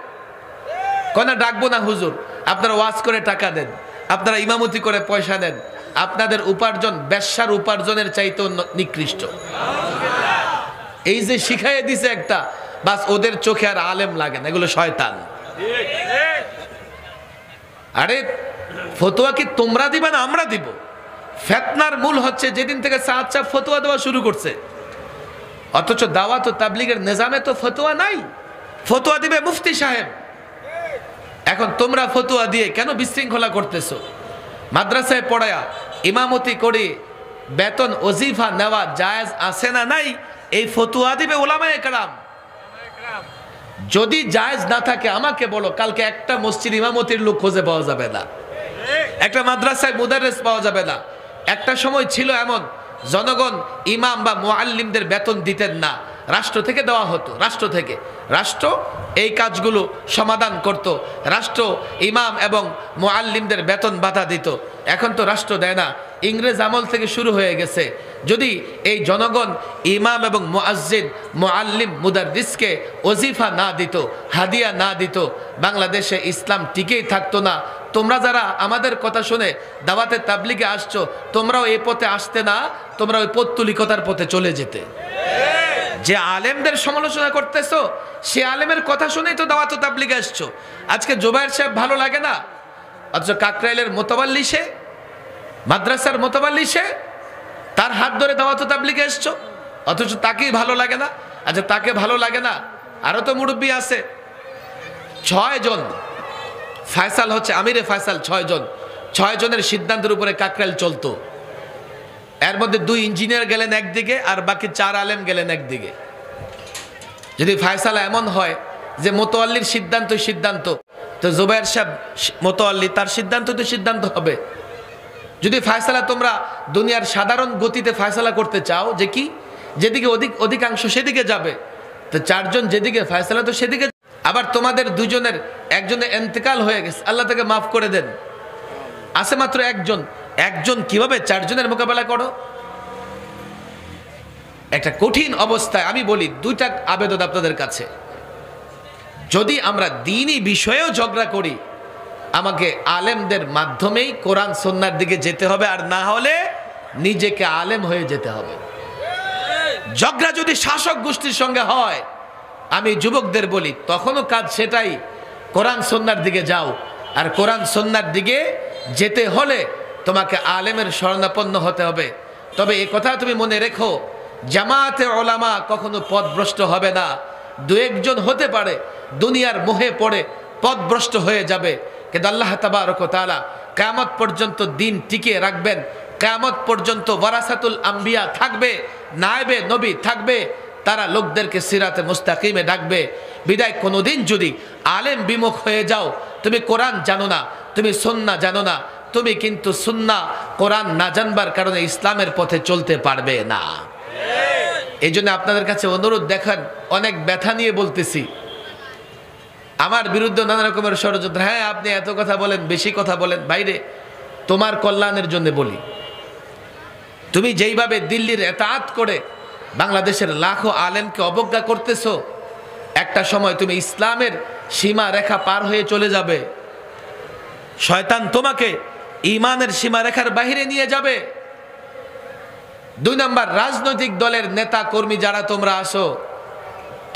কেন ডাকবো না হুজুর, আপনারা ওয়াজ করে টাকা দেন, আপনারা ইমামতি করে পয়সা দেন, আপনাদের উপার্জন বেশ্যার উপার্জনের চাইতেও নিকৃষ্ট। এই যে শিখাইয়ে দিছে একটা, বাস ওদের চোখে আর আলেম লাগে না, এগুলো শয়তান। আরে ফতোয়া কি তোমরা দিবা না আমরা দিব? ফিতনার মূল হচ্ছে যেদিন থেকে সাদ সাহেব ফতোয়া দেওয়া শুরু করছে, অথচ দাওয়াত ও তাবলীগের নিজামে তো ফতোয়া নাই, ফতোয়া দিবে মুফতি সাহেব। এখন তোমরা ফতোয়া দিয়ে কেন বিশৃঙ্খলা করতেছো? মাদ্রাসায় পড়ায়া ইমামতি করে বেতন ওজিফা নেওয়া জায়েজ আছে না নাই, এই ফতোয়া দিবে উলামায়ে কেরাম। যদি জায়েজ না থাকে আমাকে বলো, কালকে একটা মসজিদ ইমামতির লোক খুঁজে পাওয়া যাবে না, একটা মাদ্রাসায় মুদাররিস পাওয়া যাবে না। একটা সময় ছিল এমন, জনগণ ইমাম বা মুআল্লিমদের বেতন দিতেন না, রাষ্ট্র থেকে দেওয়া হতো। রাষ্ট্র এই কাজগুলো সমাধান করত, রাষ্ট্র ইমাম এবং মুআল্লিমদের বেতন ভাতা দিত। এখন তো রাষ্ট্র দেয় না, ইংরেজ আমল থেকে শুরু হয়ে গেছে। যদি এই জনগণ ইমাম এবং মুআজ্জিন, মুআল্লিম, মুদাররিসকে ওজিফা না দিত, হাদিয়া না দিত, বাংলাদেশে ইসলাম টিকেই থাকতো না। তোমরা যারা আমাদের কথা শুনে দাওয়াতে তাবলীগে আসছো, তোমরাও এই পথে আসতে না, তোমরা ওই পৌত্তলিকতার পথে চলে যেতে। যে আলেমদের সমালোচনা করতেছো, সে আলেমের কথা শুনেই তো দাওয়াত ও তাবলীগে আসছো। আজকে জুবায়ের সাহেব ভালো লাগে না, অথচ কাকরাইলের মোতাবাল্লি, মাদ্রাসার মোতাবাল্লি, তার হাত ধরে দাওয়াত ও তাবলীগে এসছো, অথচ তাকেই ভালো লাগে না। আচ্ছা তাকে ভালো লাগে না, আরো তো মুরব্বী আছে, 6 জন ফয়সাল হচ্ছে আমিরে ফয়সাল, 6 জন 6 জনের সিদ্ধান্তের উপরে কাকরাইল চলতো। এর মধ্যে 2 ইঞ্জিনিয়ার গেলেন একদিকে আর বাকি 4 আলেম গেলেন একদিকে। যদি ফায়সালা এমন হয় যে মোতোয়াল্লির সিদ্ধান্তই সিদ্ধান্ত, তো জুবায়ের সাহেব মোতোয়াল্লি, তার সিদ্ধান্ত তো সিদ্ধান্ত হবে। যদি ফায়সালা তোমরা দুনিয়ার সাধারণ গতিতে ফায়সালা করতে চাও যে কি যেদিকে অধিকাংশ সেদিকে যাবে, তো 4 জন যেদিকে ফায়সালা তো সেদিকে। আবার তোমাদের 2 জনের একজনের ইন্তেকাল হয়ে গেছে, আল্লাহ তাকে মাফ করে দেন, আছে মাত্র একজন কিভাবে 4 জনের মোকাবেলা করো? একটা কঠিন অবস্থায়। আমি বলি 2টা আবেদন আপনাদের কাছে, যদি আমরা দ্বীনি বিষয়েও ঝগড়া করি, আমাকে আলেমদের মাধ্যমেই কোরআন সুন্নাহর দিকে যেতে হবে, আর না হলে নিজেকে আলেম হয়ে যেতে হবে। ঝগড়া যদি শাসক গোষ্ঠীর সঙ্গে হয়, আমি যুবকদের বলি তখনও কাজ সেটাই, কোরআন সুন্নাহর দিকে যাও। আর কোরআন সুন্নাহর দিকে যেতে হলে তোমাকে আলেমের শরণাপন্ন হতে হবে। তবে এই কথা তুমি মনে রেখো, জামাতে ওলামা কখনো পথভ্রষ্ট হবে না। 2-1 জন হতে পারে দুনিয়ার মোহে পড়ে পথভ্রষ্ট হয়ে যাবে, কিন্তু আল্লাহ তাবারক ওয়া তাআলা কিয়ামত পর্যন্ত দিন টিকিয়ে রাখবেন। কিয়ামত পর্যন্ত ওয়ারাসাতুল আম্বিয়া থাকবে, নায়েবে নবী থাকবে, তারা লোকদেরকে সিরাতে মুস্তাকিমে ডাকবে। বিদায় কোনোদিন যদি আলেম বিমুখ হয়ে যাও, তুমি কোরআন জানো না, তুমি সুন্নাহ জানো না, তুমি কিন্তু সুন্নাহ কোরআন না জানবার কারণে ইসলামের পথে চলতে পারবে না। এই জন্য আপনাদের কাছে অনুরোধ, দেখেন অনেক ব্যথা নিয়ে বলতেছি, আমার বিরুদ্ধে নানা রকমের ষড়যন্ত্র। হ্যাঁ, আপনি এত কথা বলেন, বেশি কথা বলেন, বাইরে তোমার কল্যাণের জন্য বলি। তুমি যেইভাবে দিল্লির এতাআত করে বাংলাদেশের লাখো আলেমকে অবজ্ঞা করতেছো, একটা সময় তুমি ইসলামের সীমা রেখা পার হয়ে চলে যাবে। শয়তান তোমাকে ঈমানের সীমা রেখার বাইরে নিয়ে যাবে। 2 নাম্বার, রাজনৈতিক দলের নেতা কর্মী যারা তোমরা আসো,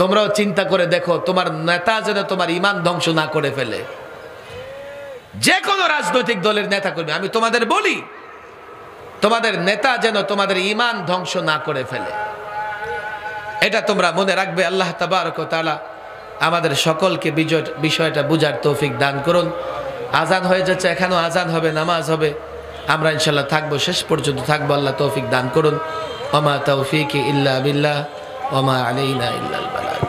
তোমরাও চিন্তা করে দেখো তোমার নেতা যেন তোমার ঈমান ধ্বংস না করে ফেলে। যে কোনো রাজনৈতিক দলের নেতা কর্মী, আমি তোমাদের বলি, তোমাদের নেতা যেন তোমাদের ঈমান ধ্বংস না করে ফেলে, এটা তোমরা মনে রাখবে। আল্লাহ তাবারক ওয়া তাআলা আমাদের সকলকে বিষয়টা বুঝার তৌফিক দান করুন। আজান হয়ে যাচ্ছে, এখনো আজান হবে, নামাজ হবে, আমরা ইনশাআল্লাহ থাকবো, শেষ পর্যন্ত থাকবো। আল্লাহ তৌফিক দান করুন। ওয়া মা তাওফীকি ইল্লা বিল্লাহ ওয়া মা আলাইনা ইল্লাল বালাগ।